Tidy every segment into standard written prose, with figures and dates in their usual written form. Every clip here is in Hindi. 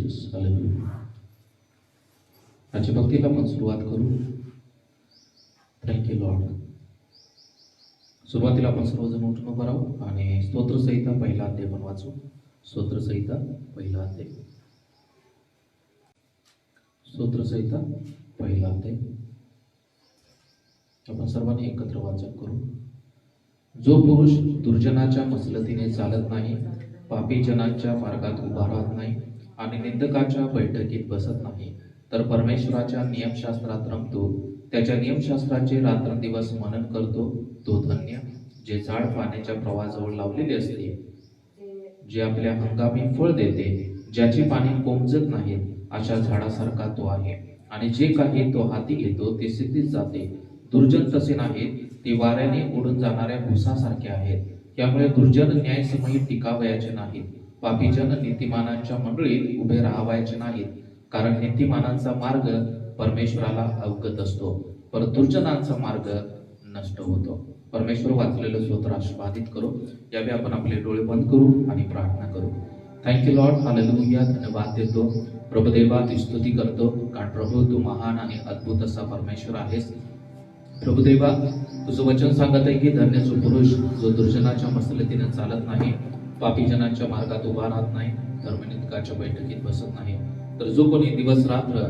जीसस. हालेलुया. आजच्या भक्तीला आपण सुरुवात करू. Thank you Lord. सुरुवातीला आपण सर्वजण उठून उभं राहू आणि स्तोत्रसंहिता पहिला अध्याय पण वाचू. स्तोत्रसंहिता पहिला अध्याय. स्तोत्रसंहिता पहिला अध्याय आपण सर्वांनी एकत्र वाचन करू. जो पुरुष दुर्जनाच्या मसलतीने चालत नाही, पापी जनांच्या मार्गात उभा राहत नाही आणि निंदकाच्या बैठकीत बसत नाही, तर परमेश्वराच्या नियमशास्त्रात रमतो, त्याच्या नियमशास्त्राचे रात्रंदिवस मनन करतो, तो धन्य. जे झाड पाण्याच्या प्रवाहाजवळ लावलेले असते, जे आपल्या हंगामी फळ देते, ज्याची पाने कोमजत नाहीत, अशा झाडासारखा तो आहे. आणि जे काही तो हाती घेतो ते सिद्धीत जाते. दुर्जन तसे नाहीत, ते वाऱ्याने उडून जाणाऱ्या भुसासारखे आहेत. त्यामुळे दुर्जन न्यायसमयी टिकावयाचे नाहीत, पापीजन नीतिमानांच्या मंडळीत उभे राहावयाचे नाहीत. कारण नीतिमानांचा मार्ग परमेश्वराला अवगत असतो, पर दुर्जनांचा मार्ग नष्ट होतो. परमेश्वर वाचलेलं स्तोत्र आशीर्वादित करू. यावेळी आपण आपले डोळे बंद करू आणि प्रार्थना करू. Thank you Lord. हालेलुया. धन्यवाद देतो प्रभुदेवा, ती स्तुती करतो, कारण प्रभू तू महान आणि अद्भुत असा परमेश्वर आहेस. प्रभुदेवा, तुझं वचन सांगत आहे की धन्य जो पुरुष जो दुर्जनाच्या मसलतीने चालत नाही, पापीजनांच्या मार्गात उभा राहत नाही, धर्मनिंदकाच्या बैठकीत बसत नाही, तर जो कोणी दिवस रात्र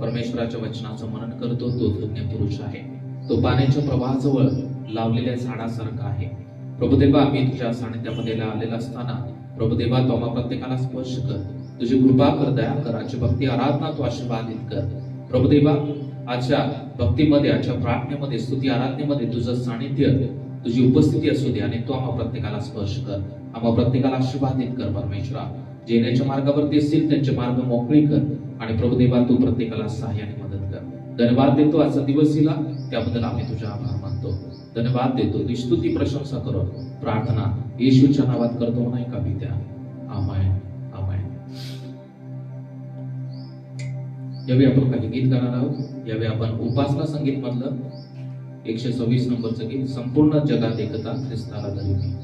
परमेश्वराच्या वचनाचं मनन करतो तो धन्य पुरुष आहे. तो पाण्याच्या प्रवाहाजवळ लावलेल्या झाडासारखा आहे. प्रभुदेवा, आम्ही तुझ्या सानिध्यामध्ये आलेला असताना प्रभुदेवा तू आम्हा प्रत्येकाला स्पर्श कर, तुझी कृपा कर, दया कर. आजची भक्ती आराधना तू आशीर्वादित कर. प्रभुदेवा, आजच्या भक्तीमध्ये, आजच्या प्रार्थनेमध्ये, स्तुती आराधनेमध्ये तुझं सानिध्य, तुझी उपस्थिती असू दे आणि तू आम्हा प्रत्येकाला स्पर्श कर, आम्हा प्रत्येकाला आशीर्वादित कर. परमेश्वरा, जे येण्याच्या मार्गावरती असतील त्यांचे मार्ग मोकळी कर आणि प्रभुदेवा तू प्रत्येकाला सहाय्याने मदत कर. धन्यवाद देतो आजचा दिवस दिला त्याबद्दल आम्ही तुझा आभार मानतो. धन्यवाद देतो. ती स्तुती प्रशंसा करो. प्रार्थना येशूच्या नावात करतो नाही का पित्या. आमेन. आमेन. यावेळी आपण काही गीत गाणार आहोत. यावेळी आपण उपासना संगीत मधलं 126 नंबरचं गीत, संपूर्ण जगात एकता ख्रिस्ताला धरी मी.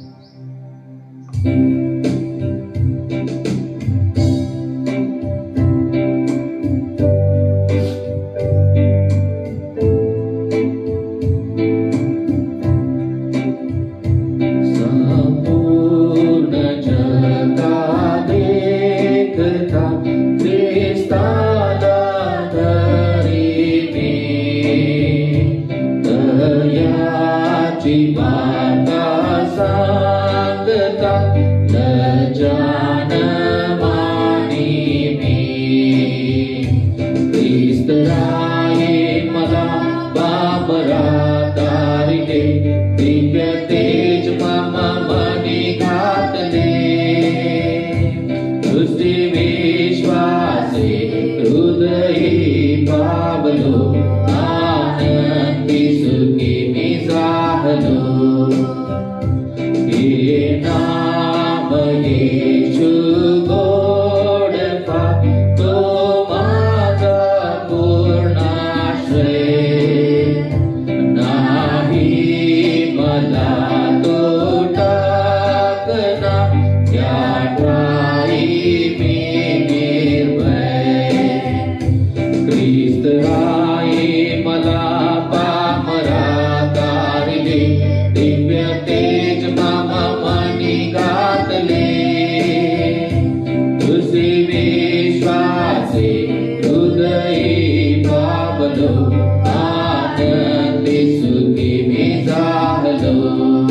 आनंदी सुखी मी झालो.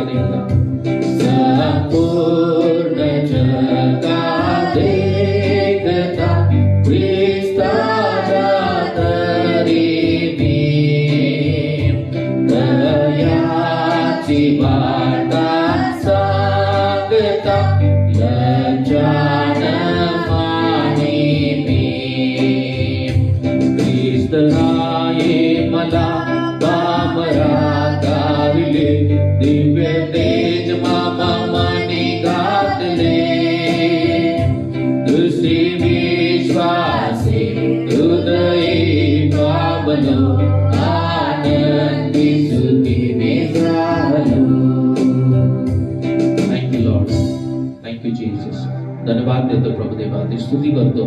एकदा संपूर्ण जगात एकता ख्रिस्ताला तरी मी दयाची वार्ता सांगता लज्जान मानी मी ख्रिस्त राये मला कामरा गाविले दिव्य तेज मामा मानी घातले दुसरी विश्वासे हृदये पावलो आनंदी सुखी झालो. Thank you Lord, thank you Jesus. धन्यवाद देतो प्रभुदेवा, ते स्तुती करतो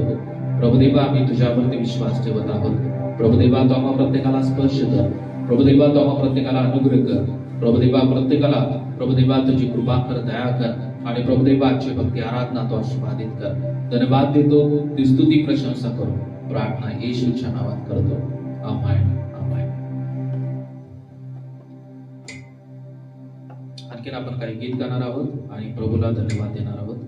प्रभुदेवा. आम्ही तुझ्यावरती विश्वास ठेवत आहोत प्रभुदेवा. तो आम्हा प्रत्येकाला स्पर्श कर प्रभुदेवा. तो आम्हा प्रत्येकाला अनुग्रह कर प्रभुदेवा. प्रत्येकाला प्रभुदेवा तुझी कृपा कर, दया कर आणि प्रभुदेवा आजची भक्ती आराधना तो आशीर्वादित कर. धन्यवाद देतो, ती स्तुती प्रशंसा करू. प्रार्थना येशूच्या नावात करतो. आमेन, आमेन. आणखीन आपण काही गीत गाणार आहोत आणि प्रभूला धन्यवाद देणार आहोत.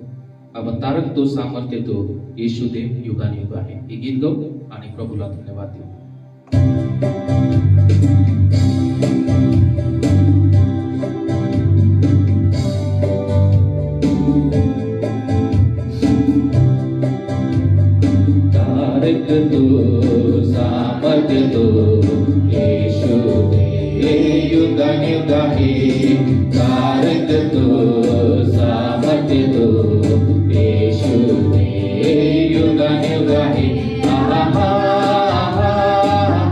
आपण तारक तो सामर्थ्य तो येशू देव युगानुयुग आहे हे गीत गाऊ आणि प्रभूला धन्यवाद देऊ. तारक तो सामर्थ्य तो येशू देव युगानुयुग आहे. तारक तो सामर्थ्य तो येशू देव युगानुयुग आहे.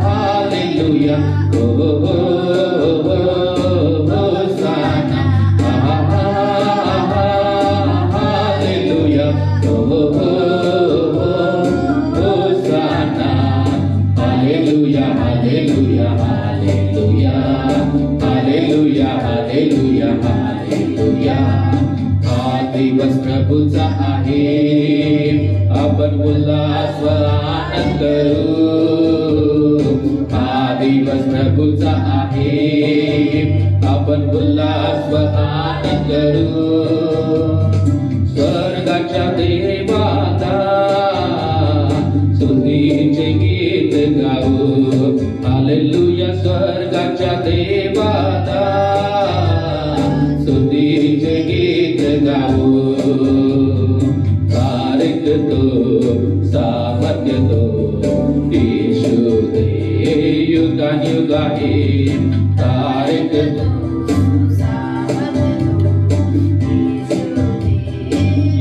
हालेलुया हो हो हो होसाना. हालेलुया हो हो होसाना. हालेलुया हालेलुया हालेलुया हालेलुया हालेलुया हालेलुया. हा दिवस प्रभूचा आहे, आपण उल्हास व आनंद करू. हा दिवस प्रभूचा आहे, आपण उल्हास व आनंद करू. स्वर्गाच्या देवाला स्तुतीचे गीत गाऊ. हालेलुया. स्वर्गाच्या देवाला स्तुतीचे गीत गाऊ. तारक तो सामर्थ्य तो येशू देव युगानुयुग आहे. तारक तो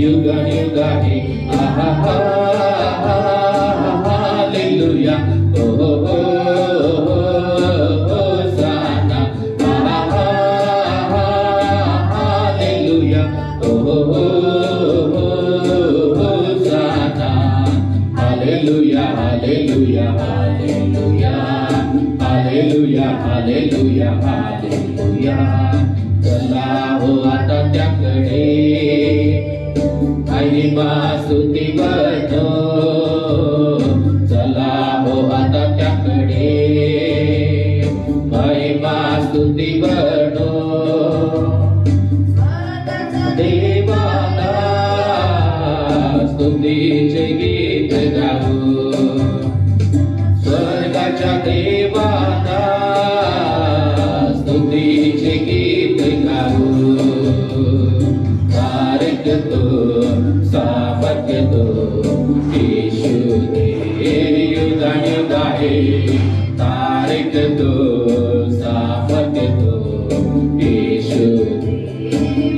युगानुयुग आहे. हालेलुया हो हो हो होसाना. हालेलुया हो हो हो होसाना. हालेलुया हालेलुया हालेलुया हालेलुया हालेलुया हालेलुया. चला हो आता त्याकडे महिमा स्तुती बनो. चला हो आता त्याकडे महिमा स्तुती बनो. देवाला स्तुतीचे गीत गाऊ. स्वर्गाच्या देवाला स्तुतीचे गीत गाऊ. तारक तो सामर्थ्य तो येशू देव युगानुयुग आहे. तारक तो सामर्थ्य तो येशू देव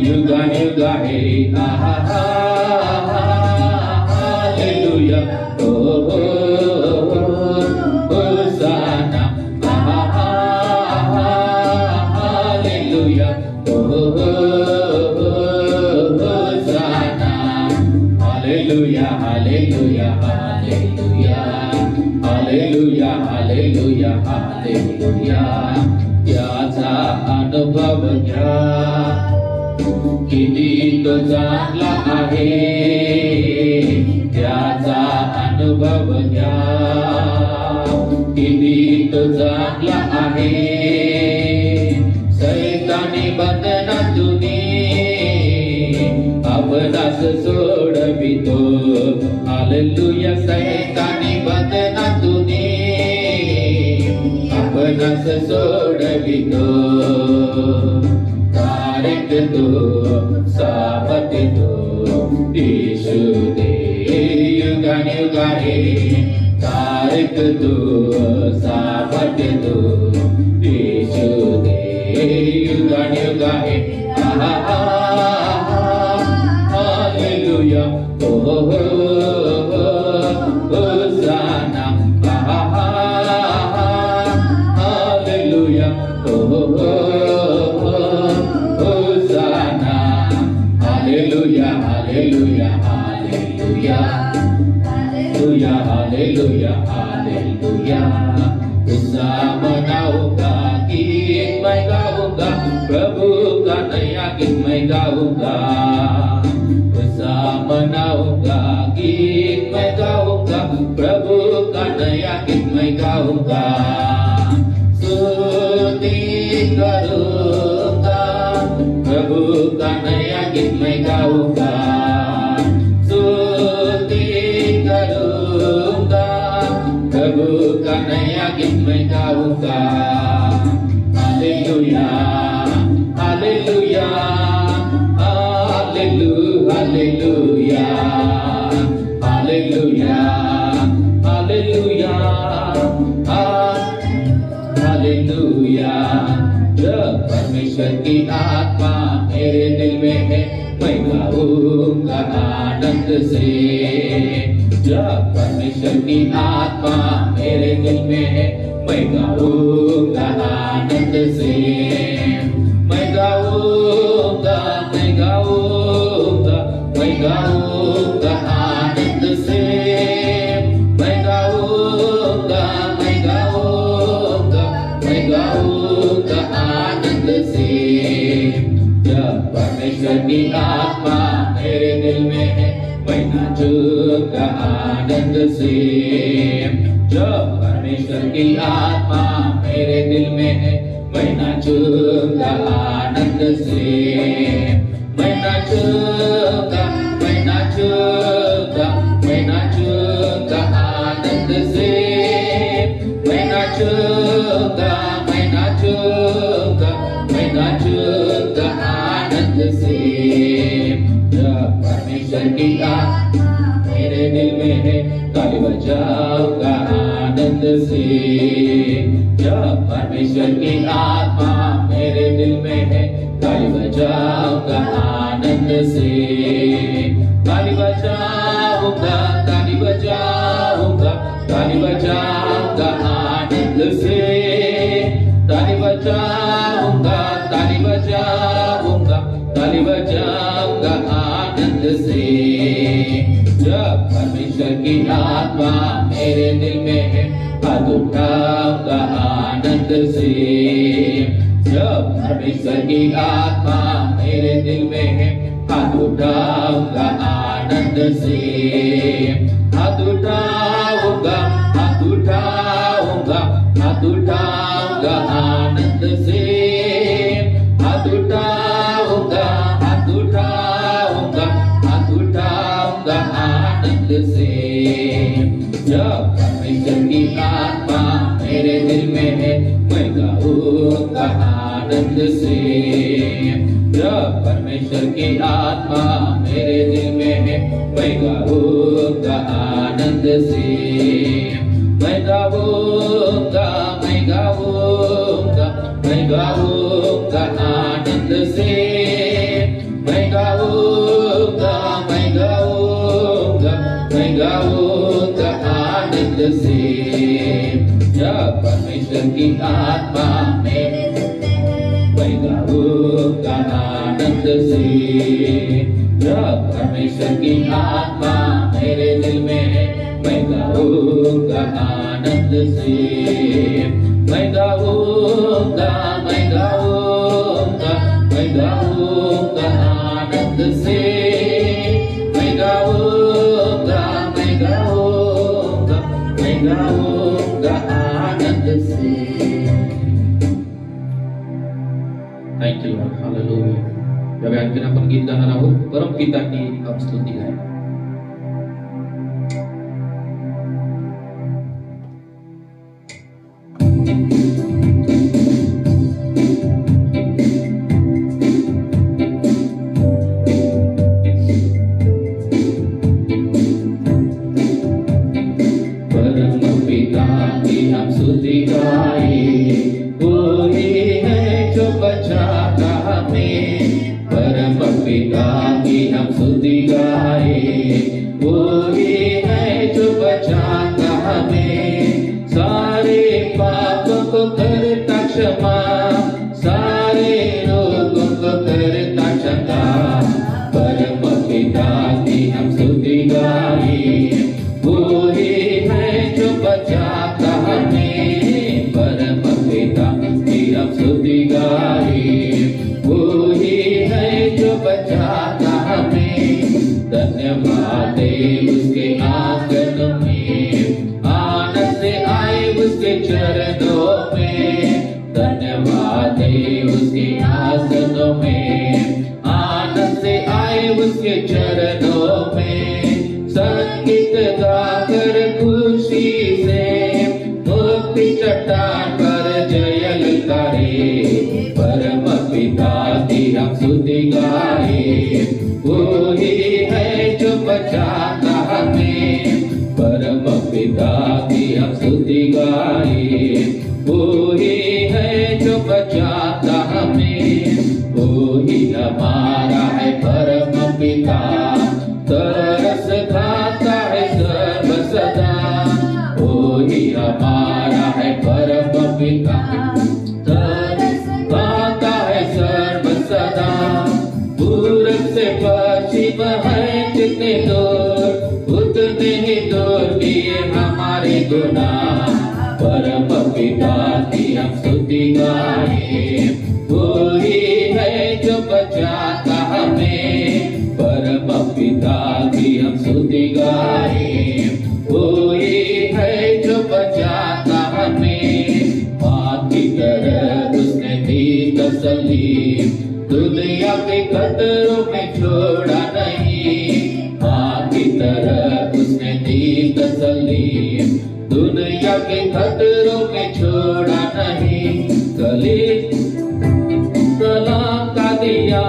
युगानुयुग आहे. हालेलुया हो हो होसाना. हालेलुया हो हो होसाना. हालेलुया हालेलुया हालेलुया हालेलुया हालेलुया हालेलुया. याचा अनुभव घ्या किती तो चांगला आहे. त्याचा अनुभव घ्या किती तो चांगला आहे. सैतानी बंधनात सोडवितो हालेलुया सैतानी बंधनातूनी आपणास सोडवितो तारीख तो सामर्थ्य तो येशू दे युगानुगाहे तारीख तो सामर्थ्य तो येशू दे युगानुगाहे हालेलुया ओ होसाना हालेलुया ओ होसाना हालेलुया हालेलुया हालेलुया हालेलुया हालेलुया हालेलुया उत्साह मनाऊंगा गीत मैं गाऊंगा प्रभु का नया गीत मैं गाऊंगा उत्साह मनाऊंगा गीत मैं गाऊंगा प्रभु का नया गीत मैं गाऊंगा स्तुति करूंगा प्रभु का नया गीत मैं गाऊंगा स्तुति करूंगा प्रभु का नया गीत मैं गाऊंगा हालेलुया हालेलुया हालेलुया हालेलुया हालेलुया हालेलुया जब परमेश्वर की आत्मा मेरे दिल में है मैं गाऊंगा आनंद से जब परमेश्वर की आत्मा मेरे दिल में है मैं गाऊंगा आनंद से मैं गाऊंगा मैं गाऊंगा मैं गाऊंगा आनंद से मैं गाऊंगा मैं गाऊंगा मैं गाऊंगा आनंद से जब परमेश्वर की आत्मा मेरे दिल में है मैं नाचूंगा आनंद से जब परमेश्वर की आत्मा मेरे दिल में है मैं नाचूंगा आनंद से मैं नाचूंगा मैं नाचूंगा मैं नाचूंगा आनंद से मैं नाचूंगा मैं नाचूंगा मैं नाचूंगा आनंद से जब परमेश्वर की आत्मा मेरे दिल में है ताली बजाऊंगा आनंद से जब परमेश्वर की आत्मा मेरे दिल में है ताली बजाऊंगा आनंद से ताली बजाऊंगा ताली बजाऊंगा ताली बजाऊंगा आनंद से ताली बजाऊंगा ताली बजाऊंगा ताली बजाऊंगा आनंद से जब परमेश्वर की आत्मा मेरे दिल में है हाथ उठाऊंगा आनंद से जब परमेश्वर की आत्मा मेरे दिल में है हाथ उठाऊंगा आनंद से हाथ उठाऊंगा हाथ उठाऊंगा हाथ उठाऊंगा आनंद से हाथ उठाऊंगा हाथ उठाऊंगा हाथ उठाऊंगा आनंद से जब परमेश्वर की आत्मा मेरे दिल में है मैं गाऊंगा आनंद से जब परमेश्वर की आत्मा मेरे दिल में है मैं गाऊंगा आनंद से मैं गाऊंगा मैं गाऊंगा मैं गाऊंगा आनंद से मैं गाऊंगा मैं गाऊंगा मैं गाऊंगा आनंद से जब परमेश्वर की आत्मा मेरे मैं गाऊंगा आनंद से जब परमेश्वर की आत्मा मेरे दिल में है मैं गाऊंगा आनंद से मैं गाऊंगा मैं गाऊंगा मैं गाऊंगा आनंद से मैं गाऊंगा मैं गाऊंगा मैं गाऊंगा आनंद से Thank you, Lord. Hallelujah. यावेळी आणखीन आपण गीत गाणार आहोत, परमपिता की हम स्तुति गाएं. परमपिता की हम स्तुति गाएं, वो ही है जो बचाता हमें. परमपिता की हम स्तुति गाएं, वो ही है जो बचाता हमें. सारे पापों को करता क्षमा, सारे रोगों को करता चंगा. परमपिता की हम स्तुति गाएं, वो ही है जो बचाता हमें. परमपिता की हम स्तुति गाएं, वो ही है जो बचाता हमें. धन्यवाद दे उसके आंगन में, आनंद से आए उसके चरणों में. धन्यवाद दे उसके आसनों में, आनंद से आए उसके चरणों में. संगीत गाकर खुशी से मुक्ति चट्टान पर जय ललकारे. परमपिता की हम स्तुति गाएं, वो ही है जो बचाता हमें. परमपिता की हम स्तुति गाएं, वो ही है जो बचाता हमें. वो ही हमारा है परमपिता, तरस खाता है सर्व सदा. वो ही हमारा है परमपिता, तरस खाता है सर्व सदा. पूरब से पश्चिम है जितने दूर, उतने ही दूर किए हमारे गुनाह. परमपिता की हम स्तुति गाएं, वो ही है जो बचाता हमें. परमपिता की हम स्तुति गाएं, वो ही है जो बचाता हमें. माँ की तरह उसने दी तसल्ली, दुनिया के खतरों में छोड़ा नहीं. माँ की तरह उसने दी तसल्ली, दुनिया के खतरों में छोड़ा नहीं. कलील सलाम का दिया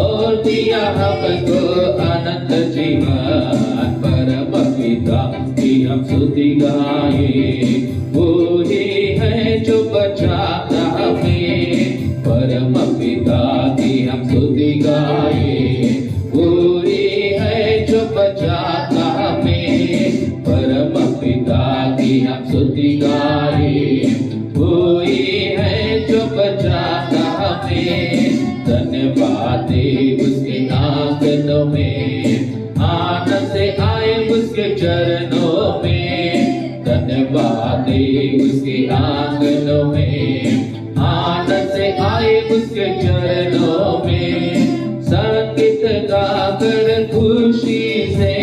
और दिया हमको अनंत जीवन. परमपिता की हम स्तुति गाएं, वो ही है जो बचाता हमें. परमपिता की हम स्तुति गाएं, वो ही है जो बचाता हमें. परमपिता की हम स्तुति गाएं, वो ही है जो बचाता हमें. धन्यवाद दे उसके आंगनों में, आनंद से आए उसके चरणों में. धन्यवाद दे उसके आंगनों में, आनंद से आए उसके चरणों में. संगीत गाकर खुशी से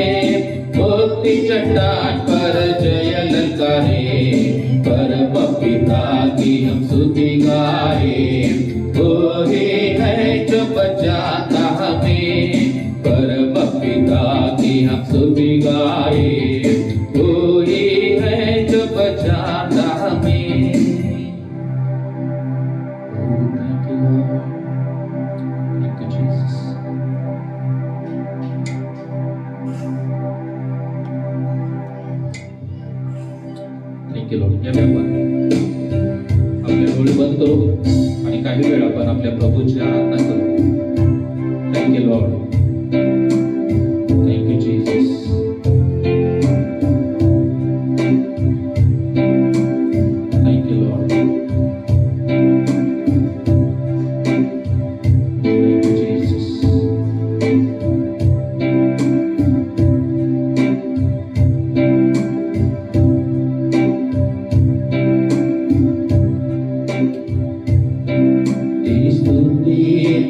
मुक्ति चट्टान पर जय ललकारे. परमपिता की हम स्तुति गाएं, वो ही है जो बचाता हमें. परमपिता की हम स्तुति गाएं, वो ही है जो बचाता हमें. Thank you, Jesus. Thank you, Lord. यावेळी आपण आपले डोळे बंद करू आणि काही वेळ आपण आपल्या प्रभूची आराधना करू. Thank you, Lord. Thank you, Jesus. Thank you, Lord. Thank you, Jesus. तेरी स्तुति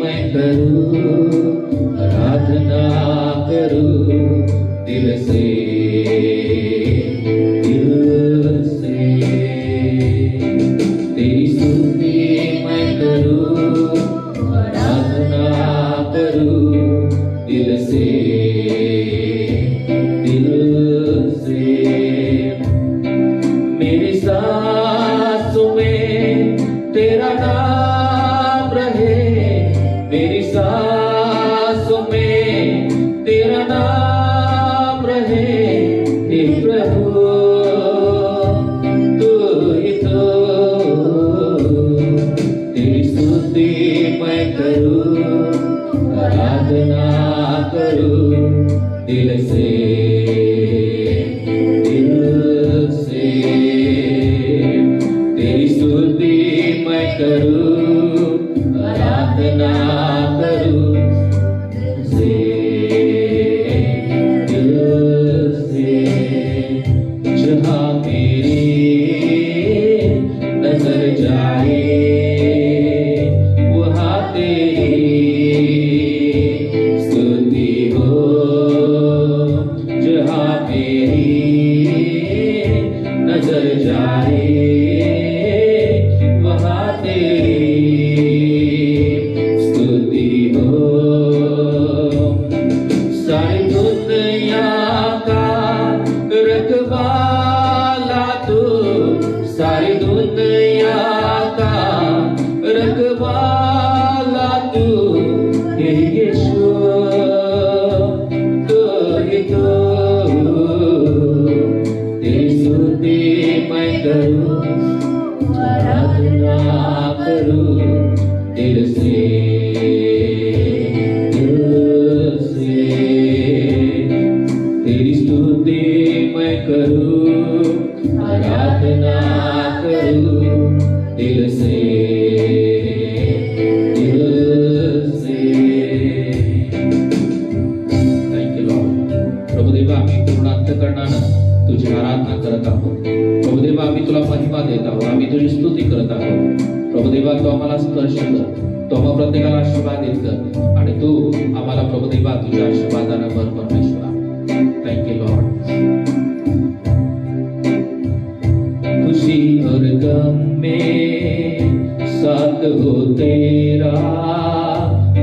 मैं करूं, तेरी स्तुति मैं करूं, आराधना करूं दिल से, दिल से। तेरी स्तुति मैं करूं, आराधना करूं दिल से, दिल से। जहाँ मेरी नजर जाए वहाँ तेरी स्तुति हो, जहाँ मेरी नजर जाए वहाँ तेरी स्तुति हो। सारी दुनिया का रखवाला तू, सारी दुनिया का रखवाला तू, हे यीशु तू ही तो। तेरी स्तुति मैं करूं, आराधना करूं दिल से, दिल से। तेरी स्तुति मैं करूं, आराधना करूं दिल से, दिल से। Thank you Lord. प्रभुदेवा आम्ही पूर्ण अंतःकरणानं तुझी आराधना करत आहोत. प्रभुदेवा आम्ही तुला महिमा देत आहोत, आम्ही तुझी स्तुती करत आहोत. प्रभुदेवा तू आम्हाला स्पर्श कर, तू आम्हा प्रत्येकाला आशीर्वादित कर आणि तू आम्हाला प्रभुदेवा तुझ्या आशीर्वादानं भर परमेश्वरा. Thank you Lord. खुशी और गम में साथ हो तेरा,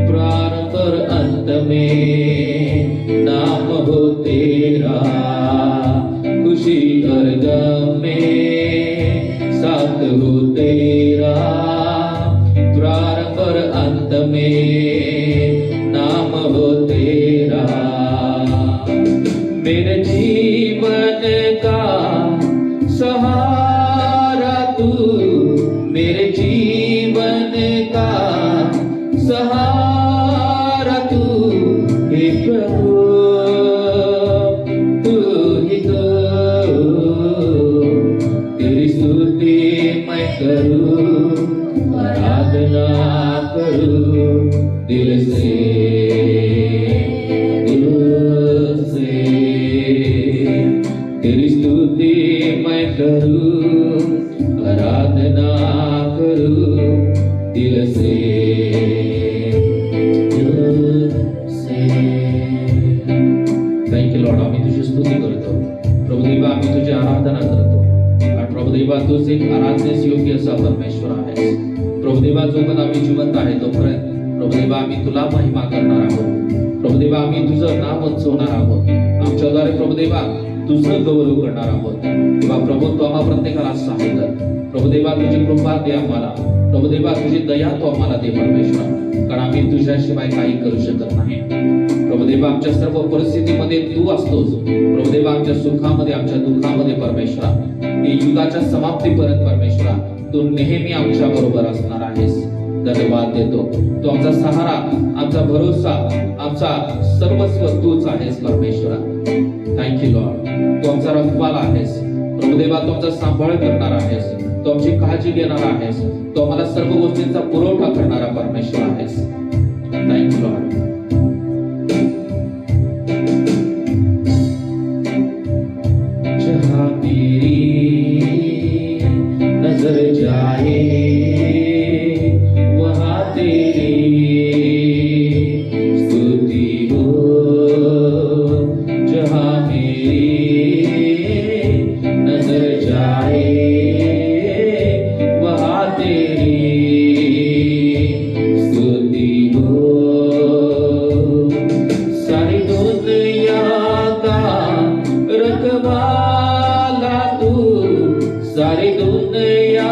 प्राण पर अंत में नाम हो तेरा। खुशी और गम में साथ हो तेरा, प्राण पर अंत में नाम हो तेरा। मेरे जीवन का सहारा तू, मेरे जीवन का सहारा तू, हे प्रभु तू ही तो। तेरी स्तुति मैं करूं, आराधना करूं दिल से, दिल से। तेरी स्तुति मैं करूं, आराधना करूं दिल से, दिल से। Thank you Lord. आम्ही तुझी स्तुती करतो प्रभुदेवा, आम्ही तुझी आराधना करतो. आणि प्रभुदेवा तूच एक आराधनेस योग्य असा परमेश्वर आहेस. प्रभुदेवा जोपर्यंत आम्ही जिवंत आहे तोपर्यंत प्रभुदेवा आम्ही तुला महिमा करणार आहोत. प्रभुदेवा आम्ही तुझं नाव उंचवणार आहोत. आमच्याद्वारे प्रभुदेवा तुझं गौरव करणार आहोत. तेव्हा प्रभू तू आम्हा प्रत्येकाला सहाय्य कर. प्रभुदेवा तुझी कृपा दे आम्हाला. प्रभुदेवा तुझी दया तू आम्हाला दे परमेश्वर, कारण आम्ही तुझ्याशिवाय काही करू शकत नाही. प्रभुदेवा आमच्या सर्व परिस्थितीमध्ये तू असतोस. प्रभुदेवा आमच्या सुखामध्ये, आमच्या दुःखामध्ये परमेश्वरा, ही युगाच्या समाप्तीपर्यंत परमेश्वरा तू नेहमी आमच्या बरोबर असणार आहेस. धन्यवाद देतो. तू आमचा सहारा, आमचा भरोसा, आमचा सर्वस्व तूच आहेस परमेश्वरा. Thank you Lord. तू आमचा रखवाला आहेस प्रभुदेवा, तू आमचा सांभाळ करणार आहेस, तू आमची काळजी घेणार आहेस, तू आम्हाला सर्व गोष्टींचा पुरवठा करणारा परमेश्वर आहेस. Thank you Lord. जहाँ मेरी नजर जाए वहाँ तेरी स्तुति हो, जहाँ मेरी नजर जाए वहाँ तेरी स्तुति हो। सारी दुनिया का रखवाला तू, सारी दुनिया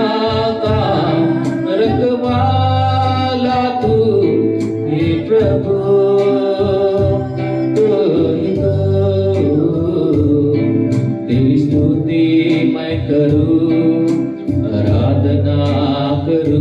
का रखवाला तू, हे प्रभु तू ही तो। तेरी स्तुति मैं करूं, आराधना करूं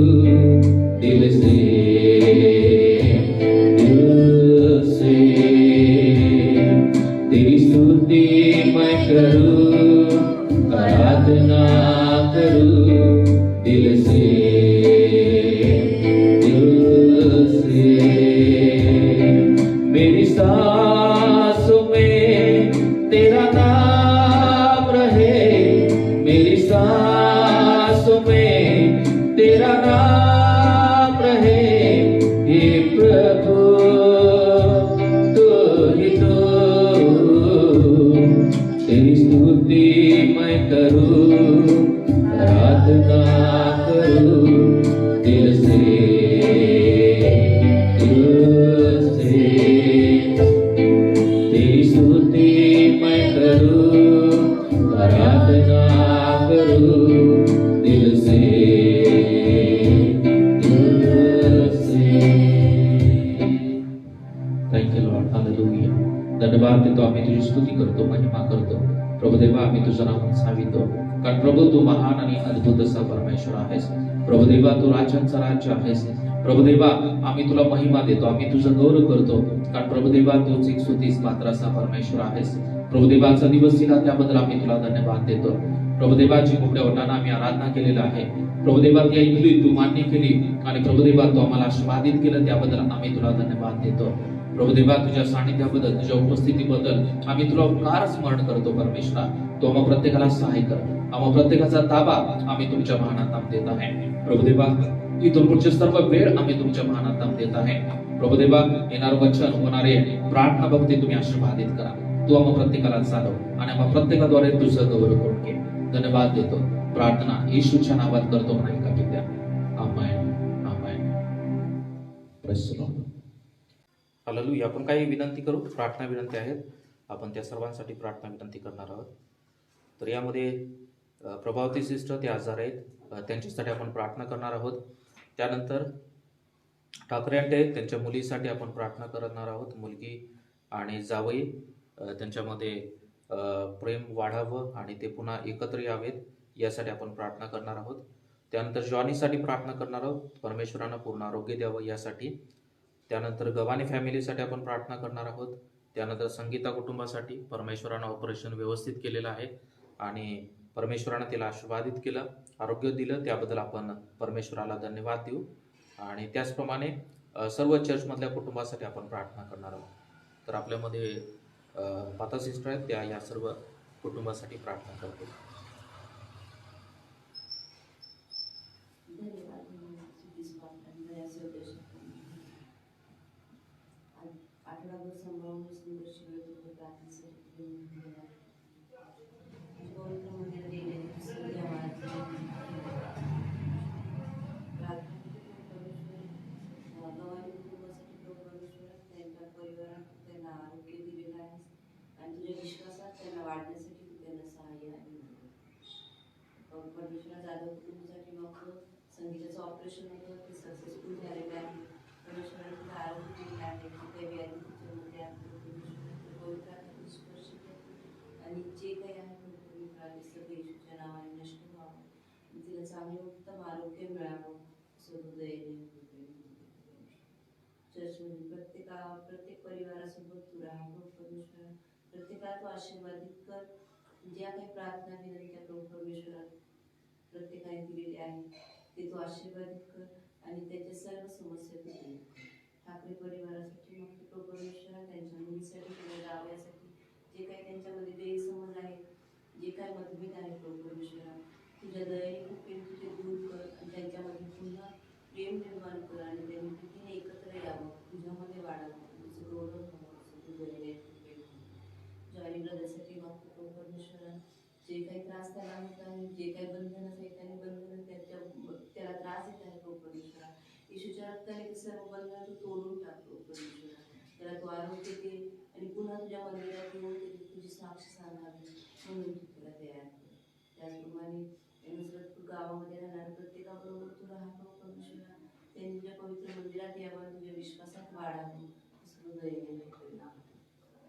आम्ही तुझी स्तुती करतो, महिमा करतो. प्रभुदेवा आम्ही तुझं नाव सावितो, कारण प्रभू तू महान आणि अद्भुत असा परमेश्वर आहेस. प्रभुदेवा तू राजांचा राज्य आहेस. प्रभुदेवा आम्ही तुला महिमा देतो, आम्ही तुझं गौरव करतो, कारण प्रभुदेवा तूच एक स्तुतीस पात्र असा परमेश्वर आहेस. प्रभुदेवाचा दिवस दिला त्याबद्दल आम्ही तुला धन्यवाद देतो. प्रभुदेवाची मोठ्या ओठानं आम्ही आराधना केलेला आहे. प्रभुदेवा ती ऐकली, तू मान्य केली आणि प्रभुदेवा तू आम्हाला आशीर्वादित केलं त्याबद्दल आम्ही तुला धन्यवाद देतो. प्रभुदेवा तुझ्या सानिध्याबद्दल, तुझ्या उपस्थितीबद्दल आम्ही तुला उपकार स्मरण करतो. परमेश्वरा तू आम्हा प्रत्येकाला सहाय्य कर, आम्हा प्रत्येकाचा ताबा आम्ही तुमच्या महानात देत आहे. प्रभुदेवा इथून पुढचे सर्व वेळ आम्ही तुमच्या महानात देत आहे. प्रभुदेवा येणार वचन, होणारे प्रार्थना भक्ती तुम्ही आशीर्वादित करा. तू आम्हा प्रत्येकाला चालव आणि आम्हा प्रत्येकाद्वारे तुझं गौरव करून घे. धन्यवाद देतो. प्रार्थना येशूच्या नावात करतो म्हणा का पित्या. आमेन, आमेन. Praise the Lord. हालेलुया. आपण काही विनंती करू, प्रार्थना विनंती आहेत. आपण त्या सर्वांसाठी प्रार्थना विनंती करणार आहोत. तर यामध्ये प्रभावती सिस्टर ते आजार आहेत, त्यांच्यासाठी आपण प्रार्थना करणार आहोत. त्यानंतर ठाकरे आंटे त्यांच्या मुलीसाठी आपण प्रार्थना करणार आहोत. मुलगी आणि जावई त्यांच्यामध्ये प्रेम वाढावं आणि ते पुन्हा एकत्र यावेत यासाठी आपण प्रार्थना करणार आहोत. त्यानंतर जॉनीसाठी प्रार्थना करणार आहोत, परमेश्वरानं पूर्ण आरोग्य द्यावं यासाठी. त्यानंतर गव्हाणे फॅमिलीसाठी आपण प्रार्थना करणार आहोत. त्यानंतर संगीता कुटुंबासाठी परमेश्वरानं ऑपरेशन व्यवस्थित केलेलं आहे आणि परमेश्वरानं तिला आशीर्वादित केलं, आरोग्य दिलं, त्याबद्दल आपण परमेश्वराला धन्यवाद देऊ. आणि त्याचप्रमाणे सर्व चर्चमधल्या कुटुंबासाठी आपण प्रार्थना करणार आहोत. तर आपल्यामध्ये पाता सिस्टर आहेत, त्या या सर्व कुटुंबासाठी प्रार्थना करतो. आठवडाभर सांभाळून सुंदर शिवाय प्रार्थनेसाठी पवित्र मंदिरात येण्याची गव्हाणी कुटुंबासाठी परमेश्वर त्यांच्या परिवारात त्यांना आरोग्य दिलेलं आहे आणि तुझ्या विश्वासात त्यांना वाढण्यासाठी तू त्यांना सहाय्य आणि परमेश्वरा जाधव कुटुंबासाठी मग संगीताचं ऑपरेशन होतं ते सक्सेसफुल झालेलं आहे. परमेश्वराने तुला आरोग्य दिलेलं आहे, काही व्याधी तुझ्यामध्ये पवित्र स्पर्श आणि जे काही आहे ते सगळे येशूच्या नावाने नष्ट व्हावं, तिला चांगलं उत्तम आरोग्य मिळावं असं हृदयाने चर्चमध्ये प्रत्येक परिवारासोबत तू राहा. परमेश्वर प्रत्येकाला तू आशीर्वादित कर. ज्या काही प्रार्थना विनंत्या प्रभू परमेश्वरा प्रत्येकाने दिलेल्या आहेत ते तू आशीर्वादित कर आणि त्याच्या सर्व समस्या तू दूर कर. ठाकरे परिवारासाठी मग प्रभू परमेश्वरा त्यांच्या मुलीसाठी किंवा जावयासाठी जे काही त्यांच्यामध्ये गैरसमज आहेत, जे काही मतभेद आहेत प्रभू परमेश्वरा तुझ्या दयाने कृपेने तुझे दूर कर आणि त्यांच्यामध्ये पुन्हा प्रेम निर्माण कर आणि त्यांनी प्रीतीने एकत्र यावं, तुझ्यामध्ये वाढावं, तुझं गौरव व्हावं असं तू दयाने कृपेने जॉईन ब्रदरसाठी मग प्रभू परमेश्वरा जे काही त्रास त्याला होत आहे, जे काही बंधनं सैतानी बंधनं त्याला त्रास येत आहे प्रभू परमेश्वरा येशूच्या रक्ताने ते सर्व बंधनं तू तोडून टाक प्रभू परमेश्वरा. त्याला तू आरोग्य दे आणि पुन्हा तुझ्या मंदिरात येऊन तुझी साक्ष सांगावी म्हणून तू तुला तयार कर. त्याचप्रमाणे नुसरतपूर गावामध्ये राहणाऱ्या प्रत्येकाबरोबर तू राहा प्रभू परमेश्वरा. त्यांनी तुझ्या पवित्र मंदिरात यावं, तुझ्या विश्वासात वाढावं असं हृदयाने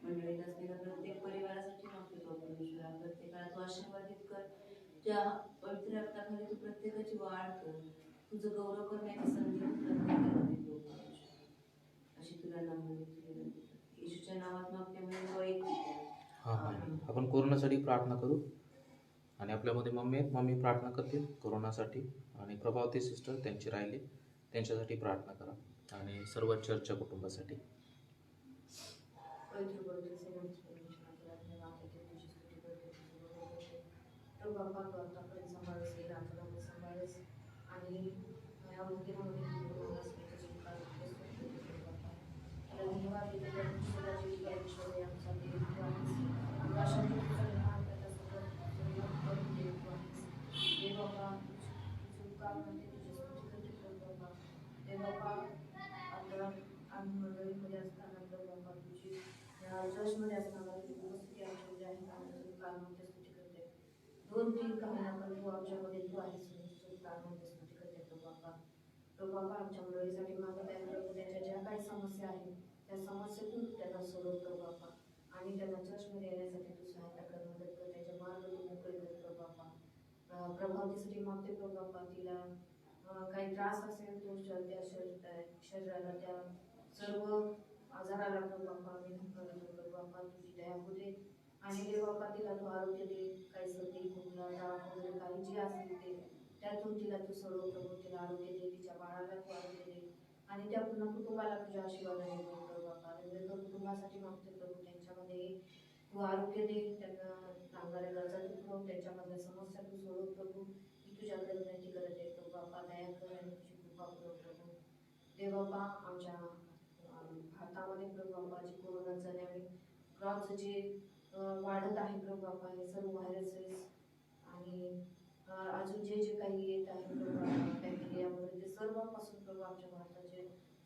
मंडळीत असलेल्या प्रत्येक परिवारासाठी मागतो प्रभू परमेश्वरा. प्रत्येकाला तू आशीर्वादित कर. ज्या पवित्र रक्ताखाली तू प्रत्येकाची वाढ कर, तुझं गौरव करण्याची संधी प्रत्येकाला दे प्रभू परमेश्वरा. अशी तुला विनंती येशूच्या नावात मागते म्हणजे आपण कोरोनासाठी प्रार्थना करू आणि आपल्यामध्ये मम्मी प्रार्थना करतील कोरोनासाठी आणि प्रभावती सिस्टर त्यांची राहिली त्यांच्यासाठी प्रार्थना करा आणि सर्व चर्चच्या कुटुंबासाठी. चर्चमध्ये असताना उपस्थिती आमच्यामध्ये आहे कामामध्ये स्तुती करते. 2-3 महिन्यापर्यंत तू आमच्यामध्ये तू आहेस कामामध्ये स्तुती करते प्रभू बाबा आमच्या मुलीसाठी मागत आहे प्रभू. त्यांच्या ज्या काही समस्या आहेत त्या समस्येतून त्यांना सोडवतो बाबा आणि त्यांना चर्चमध्ये येण्यासाठी तू सहायता कर, मदत कर, त्याचे मार्ग तू मोकळे कर प्रभू बाप्पा. प्रभावतीसाठी मागते प्रभू बाप्पा, तिला काही त्रास असेल तो त्या शरीराला, त्या सर्व आजाराला प्रभू बाप्पा मी करतो प्रभू बाप्पा, तुझी दया होऊ दे. आणि देव बाप्पा तिला तू आरोग्य दे, काही सर्दी खोकला ताप वगैरे काही जे असेल ते त्यातून तिला तू सोडव प्रभू, तिला आरोग्य दे, तिच्या बाळाला तू आरोग्य दे आणि त्या पूर्ण कुटुंबाला तुझ्या आशीर्वादाने दे प्रभू बाप्पा. वेगवेगळ्या कुटुंबासाठी मागते प्रभू, त्यांच्यामध्ये तू आरोग्य दे, त्यांना लागणाऱ्या गरजा तू पुरव, त्यांच्यामधल्या समस्या तू सोडव प्रभू. मी तुझ्याकडे विनंती करत आहे प्रभू बाप्पा, दया कर आणि तुझी कृपा पुरव प्रभू. देव बाप्पा, आमच्या भारतामध्ये प्रभू बाप्पा जे कोरोनाचं आणि क्रॉपचं जे वाढत आहे प्रभू बाप्पा, हे सर्व व्हायरसेस आणि अजून जे जे काही येत आहे प्रभू बाप्पा, बॅक्टेरिया वगैरे ते सर्वांपासून प्रभू आमच्या भारताचे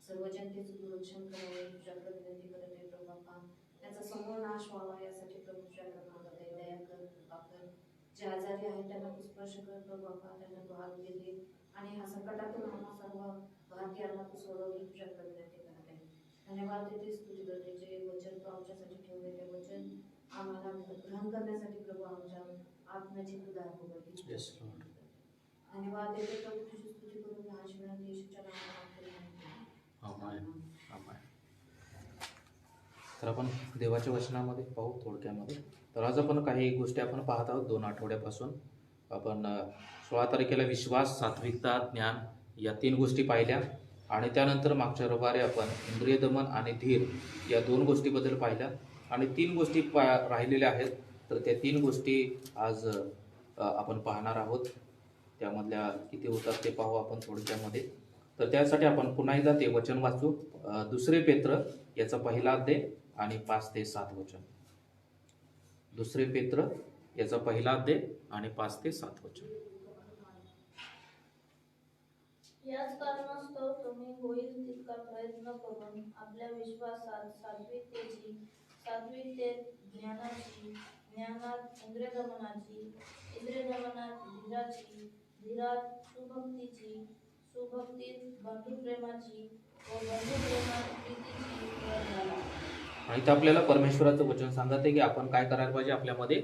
सर्व जनतेचं दुरक्षण करावे तुझ्याकडे विनंती करत आहे प्रभू बाप्पा. त्याचा समूळ नाश व्हावा यासाठी प्रभू तुझ्याकडे मागत आहे, दया कर कृपा कर. जे आजारी आहेत त्यांना तू स्पर्श कर प्रभू बाप्पा, त्यांना तू आरोग्य दे आणि ह्या संकटातून आम्हा सर्व भारतीयांना तू सोडवली तुझ्याकडे विनंती करत आहे. धन्यवाद देते, स्तुती करते. जे वचन तू आमच्यासाठी ठेवले ते वचन आम्हाला ग्रहण करण्यासाठी प्रभू आमच्या आत्म्याची तू दार उघडली. धन्यवाद देते प्रभू, तुझी स्तुती करून ह्या आशीर्वाद येशूच्या नावात आमेन. आमेन. तर आपण देवाच्या वचनामध्ये पाहू थोडक्यामध्ये. तर आज आपण काही गोष्टी आपण पाहत आहोत 2 आठवड्यापासून. आपण 16 तारखेला विश्वास, सात्विकता, ज्ञान या 3 गोष्टी पाहिल्या आणि त्यानंतर मागच्या रविवारी आपण इंद्रिय दमन आणि धीर या 2 गोष्टीबद्दल पाहिल्या आणि 3 गोष्टी राहिलेल्या आहेत. तर त्या 3 गोष्टी आज आपण पाहणार आहोत. त्यामधल्या किती होतात ते पाहू आपण थोडक्यामध्ये. तर त्यासाठी आपण पुन्हा एकदा ते वचन वाचू. 2 पेत्र याचा 1 अध्याय आणि 5 ते 7 वचन. 2 पेत्र याचा 1 अध्याय आणि 5 ते 7 वचन. याच कारणास्तव तुम्ही होईल तितका प्रयत्न करून आपल्या विश्वासात सात्विकतेत ज्ञानाची, ज्ञानात इंद्रियदमनाची, इंद्रियदमनात धीराची, धीरात सुभक्तीची, सुभक्तीत बंधुप्रेमाची व बंधुप्रेमात प्रीतीची वर घाला. आणि इथं आपल्याला परमेश्वराचं वचन सांगत आहे की आपण काय करायला पाहिजे. आपल्यामध्ये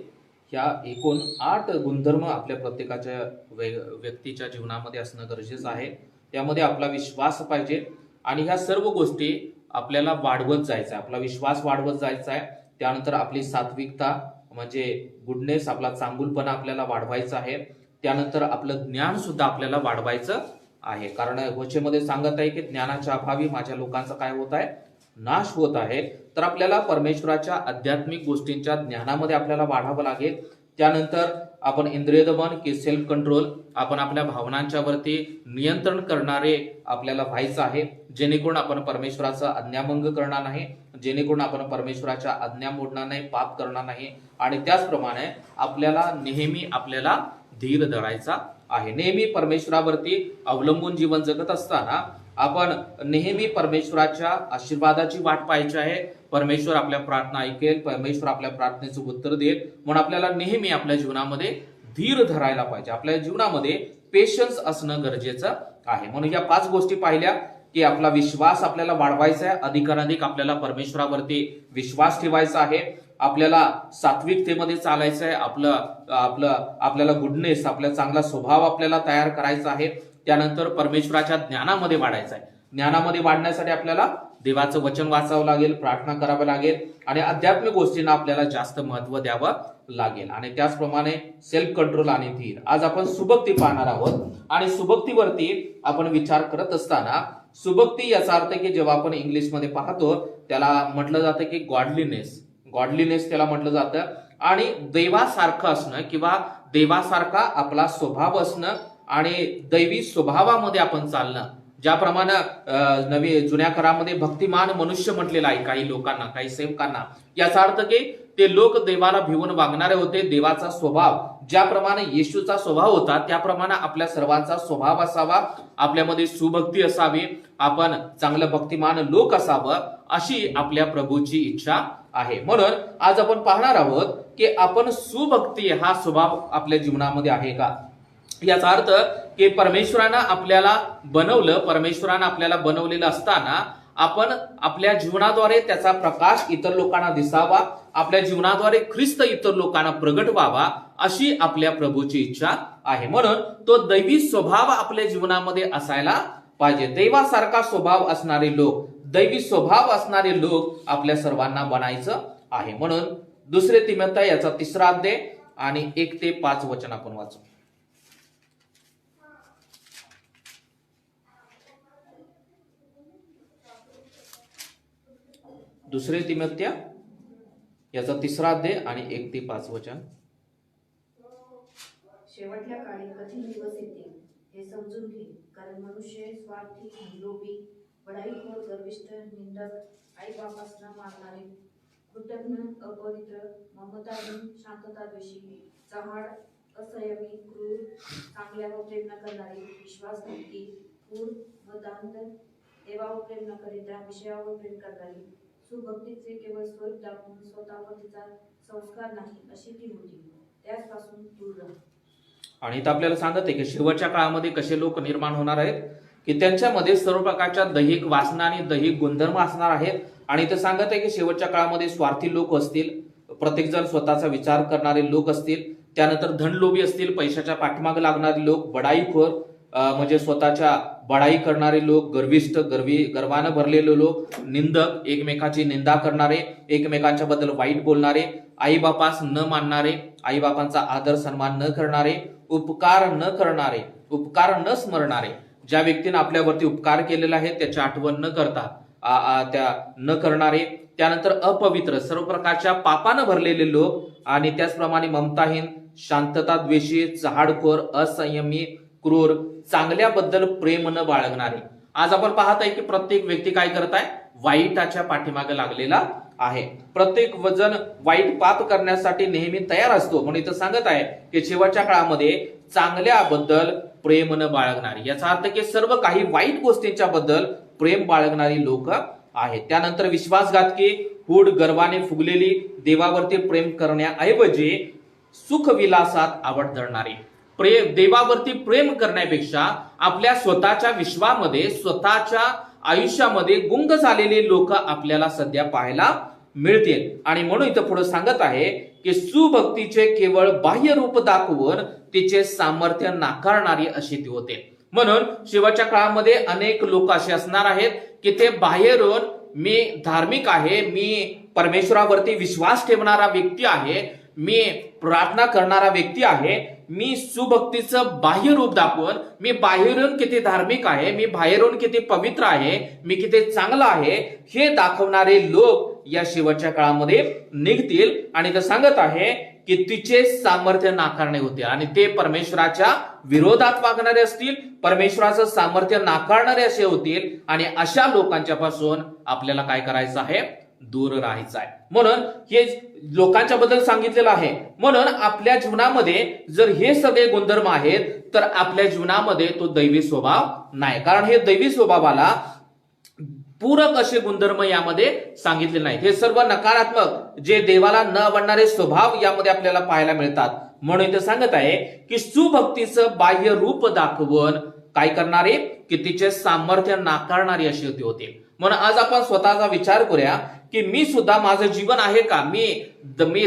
ह्या एकूण 8 गुणधर्म आपल्या प्रत्येकाच्या व्यक्तीच्या जीवनामध्ये असणं गरजेचं आहे. त्यामध्ये आपला विश्वास पाहिजे आणि ह्या सर्व गोष्टी आपल्याला वाढवत जायचं आहे. आपला विश्वास वाढवत जायचा आहे. त्यानंतर आपली सात्विकता म्हणजे गुडनेस, आपला चांगुलपणा आपल्याला वाढवायचा आहे. त्यानंतर आपलं ज्ञान सुद्धा आपल्याला वाढवायचं आहे. कारण वचनामध्ये सांगत आहे की ज्ञानाच्या अभावी माझ्या लोकांचा काय होत आहे, नाश होत आहे. तर आपल्याला परमेश्वराच्या आध्यात्मिक गोष्टींच्या ज्ञानामध्ये आपल्याला वाढावं लागेल. त्यानंतर आपण इंद्रिय दमन की सेल्फ कंट्रोल, आपण आपल्या भावनांच्या वरती नियंत्रण करणारे आपल्याला व्हायचं आहे, जेणेकरून आपण परमेश्वराचा आज्ञाभंग करणार नाही, जेणेकरून आपण परमेश्वराच्या आज्ञा मोडणार नाही, पाप करणार नाही. आणि त्याचप्रमाणे आपल्याला नेहमी आपल्याला धीर धरायचा आहे. नेहमी परमेश्वरावरती अवलंबून जीवन जगत असताना आपण नेहमी परमेश्वराच्या आशीर्वादाची वाट पाहायची आहे. परमेश्वर आपल्या प्रार्थना ऐकेल, परमेश्वर आपल्या प्रार्थनेचं उत्तर देईल. म्हणून आपल्याला नेहमी आपल्या जीवनामध्ये धीर धरायला पाहिजे. आपल्या जीवनामध्ये पेशन्स असणं गरजेचं आहे. म्हणून या 5 गोष्टी पाहिल्या की आपला विश्वास आपल्याला वाढवायचा आहे, अधिकाधिक आपल्याला परमेश्वरावरती विश्वास ठेवायचा आहे, आपल्याला सात्विकतेमध्ये चालायचं आहे, आपल्याला गुडनेस, आपला चांगला स्वभाव आपल्याला तयार करायचा आहे. त्यानंतर परमेश्वराच्या ज्ञानामध्ये वाढायचं आहे. ज्ञानामध्ये वाढण्यासाठी आपल्याला देवाचं वचन वाचावं लागेल, प्रार्थना करावी लागेल आणि आध्यात्मिक गोष्टींना आपल्याला जास्त महत्व द्यावं लागेल. आणि त्याचप्रमाणे सेल्फ कंट्रोल आणि धीर. आज आपण सुभक्ती पाहणार आहोत आणि सुभक्तीवरती आपण विचार करत असताना सुभक्ती याचा अर्थ की जेव्हा आपण इंग्लिशमध्ये पाहतो त्याला म्हटलं जातं की गॉडलीनेस त्याला म्हटलं जातं. आणि देवासारखं असणं किंवा देवासारखा आपला स्वभाव असणं आणि दैवी स्वभावामध्ये आपण चालणं. ज्याप्रमाणे जुन्या करामध्ये भक्तिमान मनुष्य म्हटलेला आहे काही लोकांना, काही सेवकांना. याचा अर्थ की ते लोक देवाला भिवून वागणारे होते. देवाचा स्वभाव ज्याप्रमाणे येशूचा स्वभाव होता त्याप्रमाणे आपल्या सर्वांचा स्वभाव असावा. आपल्यामध्ये सुभक्ती असावी, आपण चांगलं भक्तिमान लोक असावं, अशी आपल्या प्रभूची इच्छा आहे. म्हणून आज आपण पाहणार आहोत की आपण सुभक्ती हा स्वभाव आपल्या जीवनामध्ये आहे का. याचा अर्थ की परमेश्वरानं आपल्याला बनवलेलं असताना आपण आपल्या जीवनाद्वारे त्याचा प्रकाश इतर लोकांना दिसावा, आपल्या जीवनाद्वारे ख्रिस्त इतर लोकांना प्रगट व्हावा, अशी आपल्या प्रभूची इच्छा आहे. म्हणून तो दैवी स्वभाव आपल्या जीवनामध्ये असायला पाहिजे. देवासारखा स्वभाव असणारे लोक, दैवी स्वभाव असणारे लोक आपल्या सर्वांना बनायचं आहे. म्हणून 2 तिमोथेय याचा 3रा अध्याय आणि 1 ते 5 वचन आपण वाचू. 2 तिमोथेय याचा 3रा अध्याय आणि 1 ते 5 वचन. शेवटल्या काळी कठीण दिवस येतील हे समजून घे, कारण मनुष्य स्वार्थी, लोभी, बडाईखोर, गर्विष्ठ, निंदक, आई बापास न मानणारे, कृतज्ञ, अपवित्र, ममताहीन, शांतताद्वेषी, चहाड, असंयमी, क्रूर, चांगल्यावर प्रेम न करणारे, विश्वासघातकी, क्रूर व दांड, देवावर प्रेम न करीता विषयावर प्रेम करणारी, सुभक्तीचे केवळ स्वरूप दाखवून स्वतःवर तिचा संस्कार नाही अशी ती होती. त्यापासून दूर राहा. आणि इथं आपल्याला सांगत आहे की शेवटच्या काळामध्ये कसे लोक निर्माण होणार आहेत, की त्यांच्यामध्ये सर्व प्रकारच्या दैहिक वासना आणि दैहिक गुणधर्म असणार आहेत. आणि इथं सांगत आहे की शेवटच्या काळामध्ये स्वार्थी लोक असतील, प्रत्येक जण स्वतःचा विचार करणारे लोक असतील, त्यानंतर धनलोभी असतील, पैशाच्या पाठीमागे लागणारे लोक, बडाईखोर म्हणजे स्वतःच्या बडाई करणारे लोक, गर्विष्ठ, गर्वानं भरलेले लोक, निंदक, एकमेकाची निंदा करणारे, एकमेकांच्या बद्दल वाईट बोलणारे, आईबापास न मानणारे, आईबापांचा आदर सन्मान न करणारे, उपकार न करणारे, उपकार न स्मरणारे, ज्या व्यक्तीने आपल्यावरती उपकार केलेला आहे त्याची आठवण न करता त्या न करणारे, त्यानंतर अपवित्र, सर्व प्रकारच्या पापानं भरलेले लोक, आणि त्याचप्रमाणे ममताहीन, शांतताद्वेषी, चहाडखोर, असंयमी, क्रूर, चांगल्याबद्दल प्रेम न बाळगणारे. आज आपण पाहत आहे की प्रत्येक व्यक्ती काय करत आहे, वाईटाच्या पाठीमागे लागलेला आहे. प्रत्येक जण वाईट पाप करण्यासाठी नेहमी तयार असतो. म्हणून इथं सांगत आहे की शेवटच्या काळामध्ये चांगल्याबद्दल प्रेम न बाळगणारी, याचा अर्थ की सर्व काही वाईट गोष्टींच्या बद्दल प्रेम बाळगणारी लोक आहेत. त्यानंतर विश्वासघातकी, हूड, गर्वाने फुगलेली, देवावरती प्रेम करण्याऐवजी सुखविलासात आवड धरणारी. देवावरती प्रेम करण्यापेक्षा आपल्या स्वतःच्या विश्वामध्ये, स्वतःच्या आयुष्यामध्ये गुंग झालेले लोक आपल्याला सध्या पाहायला मिळतील. आणि म्हणून इथं पुढे सांगत आहे की सुभक्तीचे केवळ बाह्य रूप दाखवून तिचे सामर्थ्य नाकारणारी अशी ती होते. म्हणून शेवटच्या काळामध्ये अनेक लोक असे असणार आहेत की ते बाहेरून मी धार्मिक आहे, मी परमेश्वरावरती विश्वास ठेवणारा व्यक्ती आहे, मी प्रार्थना करणारा व्यक्ती आहे, मी सुभक्तीचं बाह्य रूप दाखवून मी बाहेरून किती धार्मिक आहे, मी बाहेरून किती पवित्र आहे, मी किती चांगला आहे, हे दाखवणारे लोक या शेवटच्या काळामध्ये निघतील. आणि ते सांगत आहे की तिचे सामर्थ्य नाकारणे होते, आणि ते परमेश्वराच्या विरोधात वागणारे असतील, परमेश्वराचं सामर्थ्य नाकारणारे असे होतील. आणि अशा लोकांच्या पासून आपल्याला काय करायचं आहे, दूर राहायचं आहे. म्हणून हे लोकांच्या बद्दल सांगितलेलं आहे. म्हणून आपल्या जीवनामध्ये जर हे सगळे गुणधर्म आहेत तर आपल्या जीवनामध्ये तो दैवी स्वभाव नाही, कारण हे दैवी स्वभावाला पूरक असे गुणधर्म यामध्ये सांगितले नाहीत. हे सर्व नकारात्मक, जे देवाला न आवडणारे स्वभाव यामध्ये आपल्याला पाहायला मिळतात. म्हणून इथे सांगत आहे की सुभक्तीचं बाह्य रूप दाखवून काय करणारे, की तिचे सामर्थ्य नाकारणारी अशी होते. म्हणून आज आपण स्वतःचा विचार करूया की मी सुद्धा, माझं जीवन आहे का, मी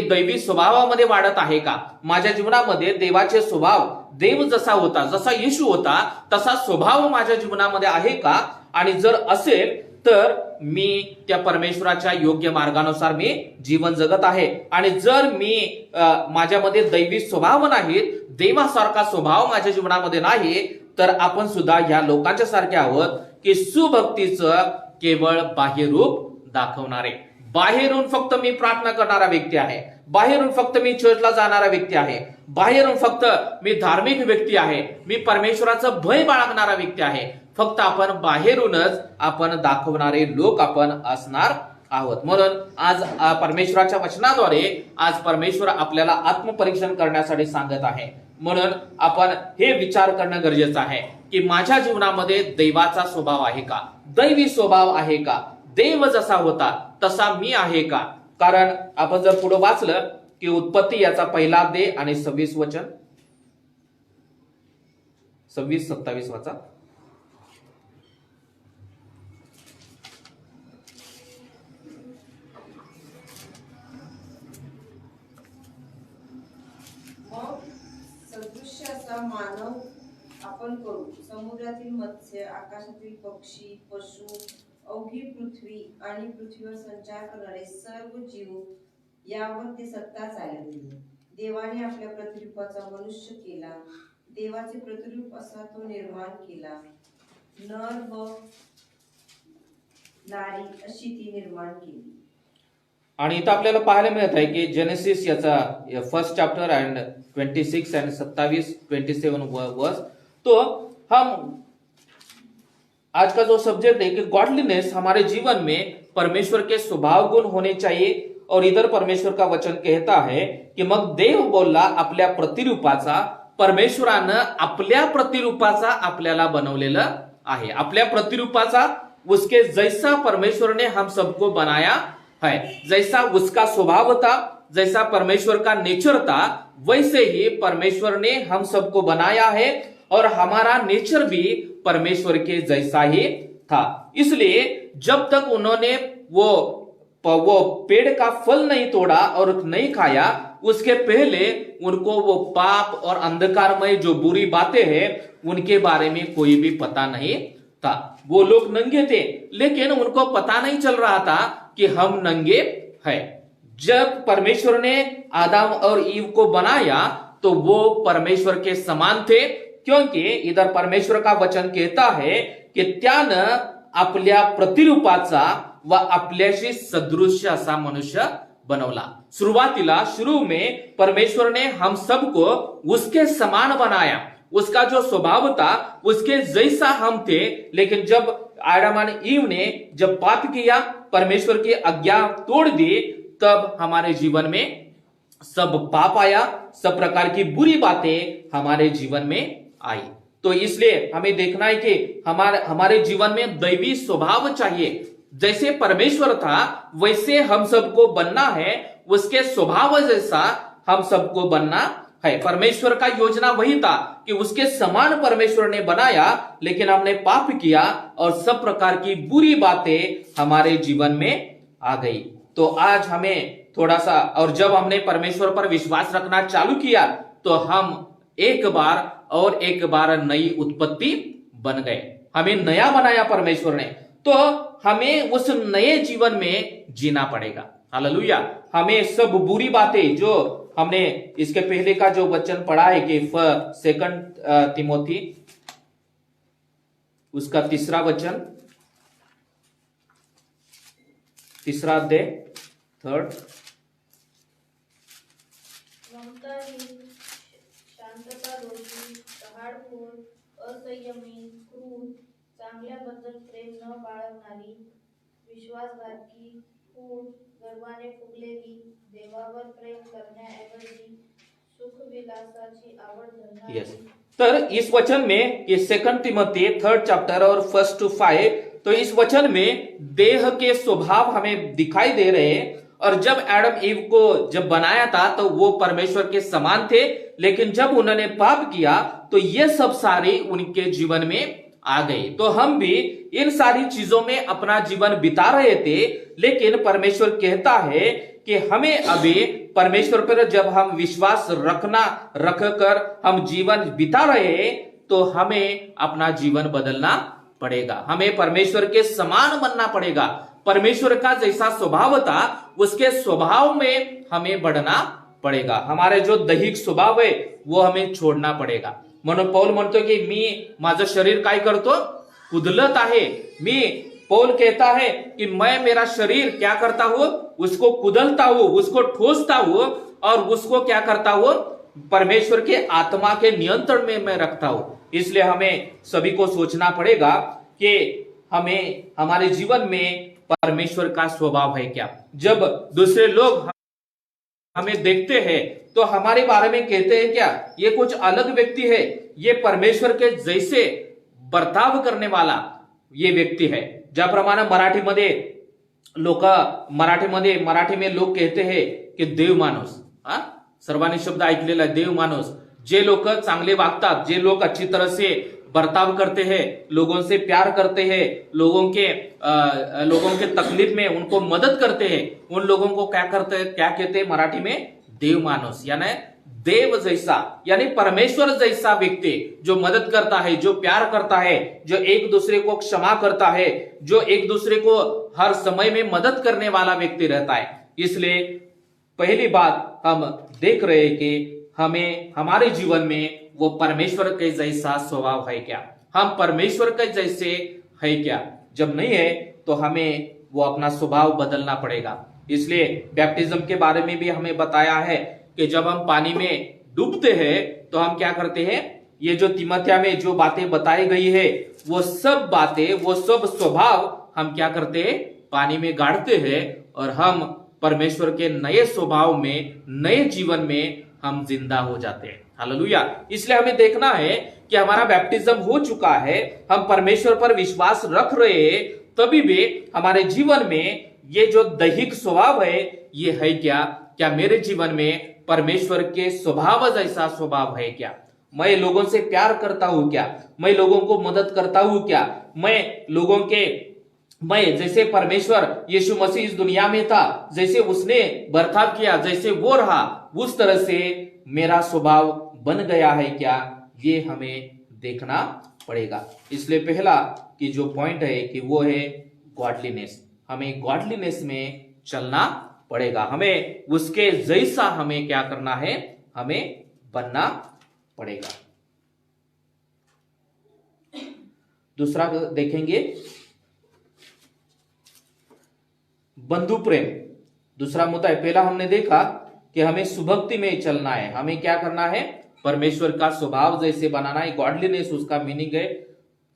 दैवी स्वभावामध्ये वाढत आहे का, माझ्या जीवनामध्ये देवाचे स्वभाव, देव जसा होता, जसा येशू होता तसा स्वभाव माझ्या जीवनामध्ये आहे का. आणि जर असेल तर मी त्या परमेश्वराच्या योग्य मार्गानुसार मी जीवन जगत आहे. आणि जर मी माझ्यामध्ये दैवी स्वभाव नाही, देवासारखा स्वभाव माझ्या जीवनामध्ये नाही, तर आपण सुद्धा ह्या लोकांच्या सारखे आहोत की सुभक्तीचं केवळ बाह्य रूप दाखवणारे, बाहेरून फक्त मी प्रार्थना करणारा व्यक्ती आहे, बाहेरून फक्त मी चर्चला जाणारा व्यक्ती आहे, बाहेरून फक्त मी धार्मिक व्यक्ती आहे, मी परमेश्वराचं भय बाळगणारा व्यक्ती आहे, फक्त आपण बाहेरूनच आपण दाखवणारे लोक आपण असणार आहोत. म्हणून आज परमेश्वराच्या वचनाद्वारे आज परमेश्वर आपल्याला आत्मपरीक्षण करण्यासाठी सांगत आहे. म्हणून आपण हे विचार करणं गरजेचं आहे की माझ्या जीवनामध्ये देवाचा स्वभाव आहे का, दैवी स्वभाव आहे का, देव जसा होता तसा मी आहे का. कारण आपण जर पुढे वाचलं की उत्पत्ती याचा 1 अध्याय आणि 26 वचन, 26-27 वाचा. मानव आपण करू. समुद्रातील मत्स्य, आकाशातील पक्षी, पशु, अवघी पृथ्वी आणि पृथ्वीवर संचार करणारे सर्व जीव यावर ते सत्ता चालविते. देवाने आपल्या प्रतिरूपाचा मनुष्य केला. देवाचे प्रतिरूप असा तो निर्माण केला. नर व नारी अशी ती निर्माण केली. आणि इथं आपल्याला पाहायला मिळत आहे की जेनेसिस याचा 1 चॅप्टर अँड 26 अँड 27 वर्स. तो हम आज का जो सब्जेक्ट है कि गॉडलीनेस हमारे जीवन में परमेश्वर के स्वभाव गुण होने चाहिए. और इधर परमेश्वर का वचन कहता है की मग देव बोलला आपल्या प्रतिरूपाचा. परमेश्वरानं आपल्या प्रतिरूपाचा आपल्याला बनवलेलं आहे. आपल्या प्रतिरूपाचा, उसके जैसा परमेश्वर ने हम सबको बनाया है. जैसा उसका स्वभाव था, जैसा परमेश्वर का नेचर था, वैसे ही परमेश्वर ने हम सबको बनाया है. और हमारा नेचर भी परमेश्वर के जैसा ही था. इसलिए जब तक उन्होंने वो पेड़ का फल नहीं तोड़ा और नहीं खाया, उसके पहले उनको वो पाप और अंधकारमय जो बुरी बातें हैं उनके बारे में कोई भी पता नहीं था. वो लोग नंगे थे, लेकिन उनको पता नहीं चल रहा था कि हम नंगे हैं. जब परमेश्वर ने आदम और ईव को बनाया तो वो परमेश्वर के समान थे, क्योंकि इधर परमेश्वर का वचन कहता है की त्यानं आपल्या प्रतिरूपाचा व आपल्याशी सदृश्य असा मनुष्य बनवला. सुरुवातीला शुरू में परमेश्वर ने हम सबको उसके समान बनाया. उसका जो स्वभाव था उसके जैसा हम थे. लेकिन जब आदम और ईव ने जब पाप किया, परमेश्वर की आज्ञा तोड़ दी, तब हमारे जीवन में सब पाप आया, सब प्रकार की बुरी बातें हमारे जीवन में आई. तो इसलिए हमें देखना है कि हमारे जीवन में दैवी स्वभाव चाहिए. जैसे परमेश्वर था वैसे हम सबको बनना है. उसके स्वभाव जैसा हम सबको बनना है. परमेश्वर का योजना वही था कि उसके समान परमेश्वर ने बनाया, लेकिन हमने पाप किया और सब प्रकार की बुरी बातें हमारे जीवन में आ गई. तो आज हमें थोड़ा सा, और जब हमने परमेश्वर पर विश्वास रखना चालू किया तो हम एक बार नई उत्पत्ति बन गए. हमें नया बनाया परमेश्वर ने, तो हमें उस नए जीवन में जीना पड़ेगा. हालेलुया. हमें सब बुरी बातें जो हमने इसके पहले का जो वचन पढ़ा है कि 2 तिमोथी उसका 3 वचन, 3 अध्याय 3. शांतता, दोषी, टहाळखोर, असंयमी, क्रूर, चांगल्याबद्दल प्रेम न बाळगणारी, विश्वासघातकी, फूट, गर्वाने फुगलेली, देवावर प्रेम करण्याऐवजी सुखविलासाची आवड धरणारी. यस. तर इस वचन में ये 2 तिमोथी 3 चैप्टर और 1 to 5, तो इस वचन में देह के स्वभाव हमें दिखाई दे रहे हैं. और जब एडम ईव को जब बनाया था तो वो परमेश्वर के समान थे, लेकिन जब उन्होंने पाप किया तो ये सब सारे उनके जीवन में आ गई. तो हम भी इन सारी चीजों में अपना जीवन बिता रहे थे, लेकिन परमेश्वर कहता है कि हमें अभी परमेश्वर पर जब हम विश्वास रखकर हम जीवन बिता रहे हैं, तो हमें अपना जीवन बदलना पड़ेगा. हमें परमेश्वर के समान बनना पड़ेगा. परमेश्वर का जैसा स्वभाव था उसके स्वभाव में हमें बढ़ना पड़ेगा. हमारे जो दैहिक स्वभाव है वो हमें छोड़ना पड़ेगा. म्हणून पौल म्हणतो की मी माझं शरीर काय करतो, कुदलत आहे. पौल कहता है कि मैं मेरा शरीर क्या करता हूं, उसको कुदलता हूं, उसको ठोसता हूं और उसको क्या करता हूं, परमेश्वर के आत्मा के नियंत्रण में मैं रखता हूं. इसलिए हमें सभी को सोचना पड़ेगा कि हमें हमारे जीवन में परमेश्वर का स्वभाव है क्या. जब दूसरे लोग हमें देखते हैं तो हमारे बारे में कहते हैं क्या, ये कुछ अलग व्यक्ति है, ये परमेश्वर के जैसे बर्ताव करने वाला ये व्यक्ति है. ज्याप्रमाणे मराठी में लोग कहते हैं की देव माणूस. सर्वांनी शब्द ऐकलेला देव माणूस. जे लोग चांगले वागतात, जे लोग अच्छी तरह से बर्ताव करते हैं, लोगों से प्यार करते हैं, लोगों के तकलीफ में उनको मदद करते हैं, उन लोगों को क्या कहते हैं मराठी में, देव माणूस. यानी देव जैसा यानी परमेश्वर जैसा व्यक्ति जो मदद करता है, जो प्यार करता है, जो एक दूसरे को क्षमा करता है, जो एक दूसरे को हर समय में मदद करने वाला व्यक्ति रहता है। इसलिए पहली बात हम देख रहे हैं कि हमें हमारे जीवन में वो परमेश्वर के जैसा स्वभाव है क्या, हम परमेश्वर के जैसे है क्या। जब नहीं है तो हमें वो अपना स्वभाव बदलना पड़ेगा। इसलिए बैप्टिज्म के बारे में भी हमें बताया है कि जब हम पानी में डूबते हैं तो हम क्या करते हैं, ये जो तिमोथिया में जो बातें बताई गई है वो सब बातें, वो सब स्वभाव हम क्या करते हैं, पानी में गाड़ते हैं और हम परमेश्वर के नए स्वभाव में, नए जीवन में हम जिंदा हो जाते हैं। हालेलुया। इसलिए हमें देखना है कि हमारा बैप्टिज्म हो चुका है, हम परमेश्वर पर विश्वास रख रहे हैं, तभी भी हमारे जीवन में ये जो दैहिक स्वभाव है ये है क्या, क्या मेरे जीवन में परमेश्वर के स्वभाव जैसा स्वभाव है क्या, मैं लोगों से प्यार करता हूं क्या, मैं लोगों को मदद करता हूं क्या, मैं जैसे परमेश्वर यीशु मसीह इस दुनिया में था, जैसे उसने बर्ताव किया, जैसे वो रहा, उस तरह से मेरा स्वभाव बन गया है क्या, ये हमें देखना पड़ेगा। इसलिए पहला कि जो पॉइंट है कि वो है गॉडलीनेस, हमें गॉडलीनेस में चलना पड़ेगा, हमें उसके जैसा हमें क्या करना है, हमें बनना पड़ेगा। दूसरा देखेंगे बंधु प्रेम, दूसरा मुद्दा है। पहला हमने देखा कि हमें सुभक्ति में चलना है, हमें क्या करना है, परमेश्वर का स्वभाव जैसे बनाना है। गॉडलीनेस उसका मीनिंग है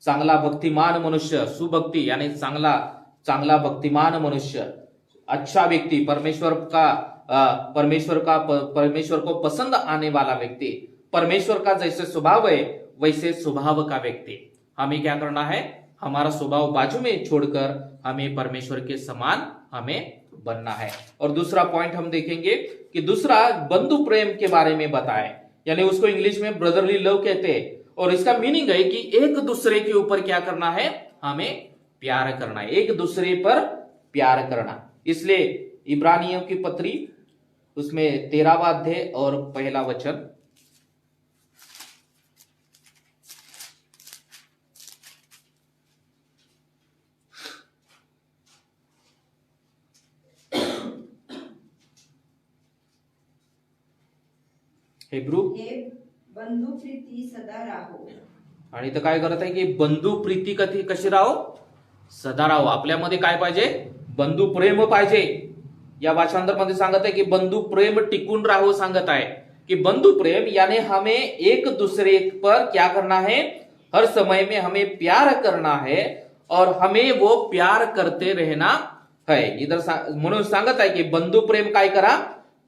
चांगला भक्तिमान मनुष्य, सुभक्ति यानी चांगला भक्तिमान मनुष्य, अच्छा व्यक्ति, परमेश्वर को पसंद आने वाला व्यक्ति, परमेश्वर का जैसे स्वभाव है वैसे स्वभाव का व्यक्ति। हमें क्या करना है, हमारा स्वभाव बाजू में छोड़कर हमें परमेश्वर के समान हमें बनना है। और दूसरा पॉइंट हम देखेंगे कि दूसरा बंधु प्रेम के बारे में बताएं, यानी उसको इंग्लिश में ब्रदरली लव कहते हैं, और इसका मीनिंग है कि एक दूसरे के ऊपर क्या करना है, हमें प्यार करना है, एक दूसरे पर प्यार करना। इसलिए इब्रानियों की पत्री उसमें 13वां अध्याय और 1 वचन, हिब्रू हे बंधू प्रीती सदा राहो। आणि इथं काय करत आहे की बंधू प्रीती कशी राहो, सदा राहो। आपल्यामध्ये काय पाहिजे, बंधु प्रेम पाहिजे। या भाषांतर मध्ये सांगत आहे की बंधु प्रेम टिकून राहो, सांगत आहे कि बंधु प्रेम यानी हमें एक दूसरे पर क्या करना है, हर समय में हमें प्यार करना है और हमें वो प्यार करते रहना है। इधर म्हणून सांगत आहे की बंधु प्रेम काय करा,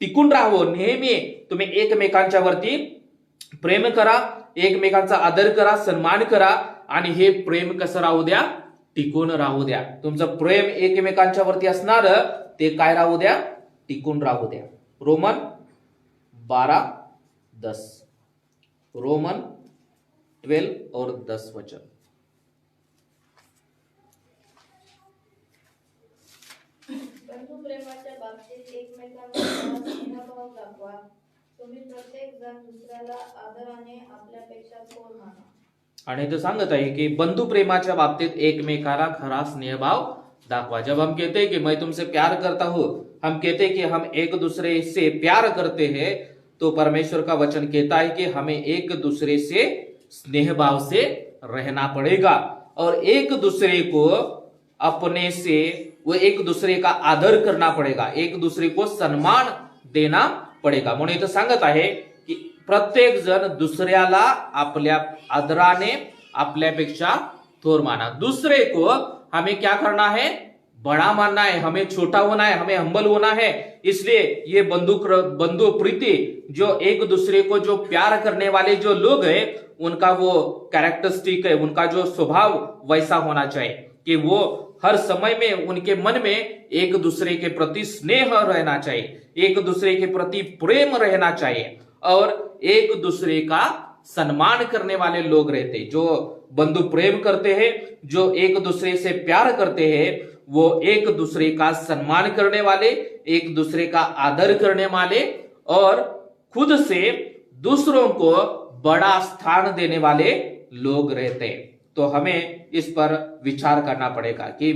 टिकून राहावं, नेहमी तुम्ही एकमेकांच्या वरती प्रेम करा, एकमेकांचा आदर करा, सन्मान करा आणि हे प्रेम कसं राहू द्या, टिकून राहू द्या। तुमचं प्रेम एकमेकांच्या वरती असणार ते काय राहू द्या, टिकून राहू द्या। रोमन 12:10, रोमन 12 और 10 वचन। बंधु प्रेमाच्या बाबतीत एकमेकांना स्नेहभाव दाखवा। तुम्ही प्रत्येक जण दुसऱ्याला आदराने आपल्यापेक्षा थोर माना। आणि इथं सांगत आहे की बंधु प्रेमाच्या बाबतीत एकमेकाला खरा स्नेहभाव दाखवा। जब हम कहते हैं कि मैं तुमसे प्यार करता हूं, हम कहते हैं कि हम एक दूसरे से प्यार करते हैं, तो परमेश्वर का वचन कहता है कि हमें एक दूसरे से स्नेहभाव से रहना पड़ेगा और एक दूसरे को अपने से वो एक दूसरे का आदर करना पड़ेगा, एक दूसरे को सम्मान देना पड़ेगा। म्हणून इथं सांगत आहे की प्रत्येक जण दुसऱ्याला आपल्या आदराने आपल्यापेक्षा थोर माना। दूसरे को हमें क्या करना है, बड़ा मानना है, हमें छोटा होना है, हमें हम्बल होना है। इसलिए ये बंधु प्रीति जो एक दूसरे को जो प्यार करने वाले जो लोग हैं, उनका वो कैरेक्टरिस्टिक है, उनका जो स्वभाव वैसा होना चाहिए कि वो हर समय में उनके मन में एक दूसरे के प्रति स्नेह रहना चाहिए, एक दूसरे के प्रति प्रेम रहना चाहिए और एक दूसरे का सम्मान करने वाले लोग रहते। जो बंधु प्रेम करते हैं, जो एक दूसरे से प्यार करते हैं, वो एक दूसरे का सम्मान करने वाले, एक दूसरे का आदर करने वाले और खुद से दूसरों को बड़ा स्थान देने वाले लोग रहते हैं। तो हमें इस पर विचार करना पड़ेगा कि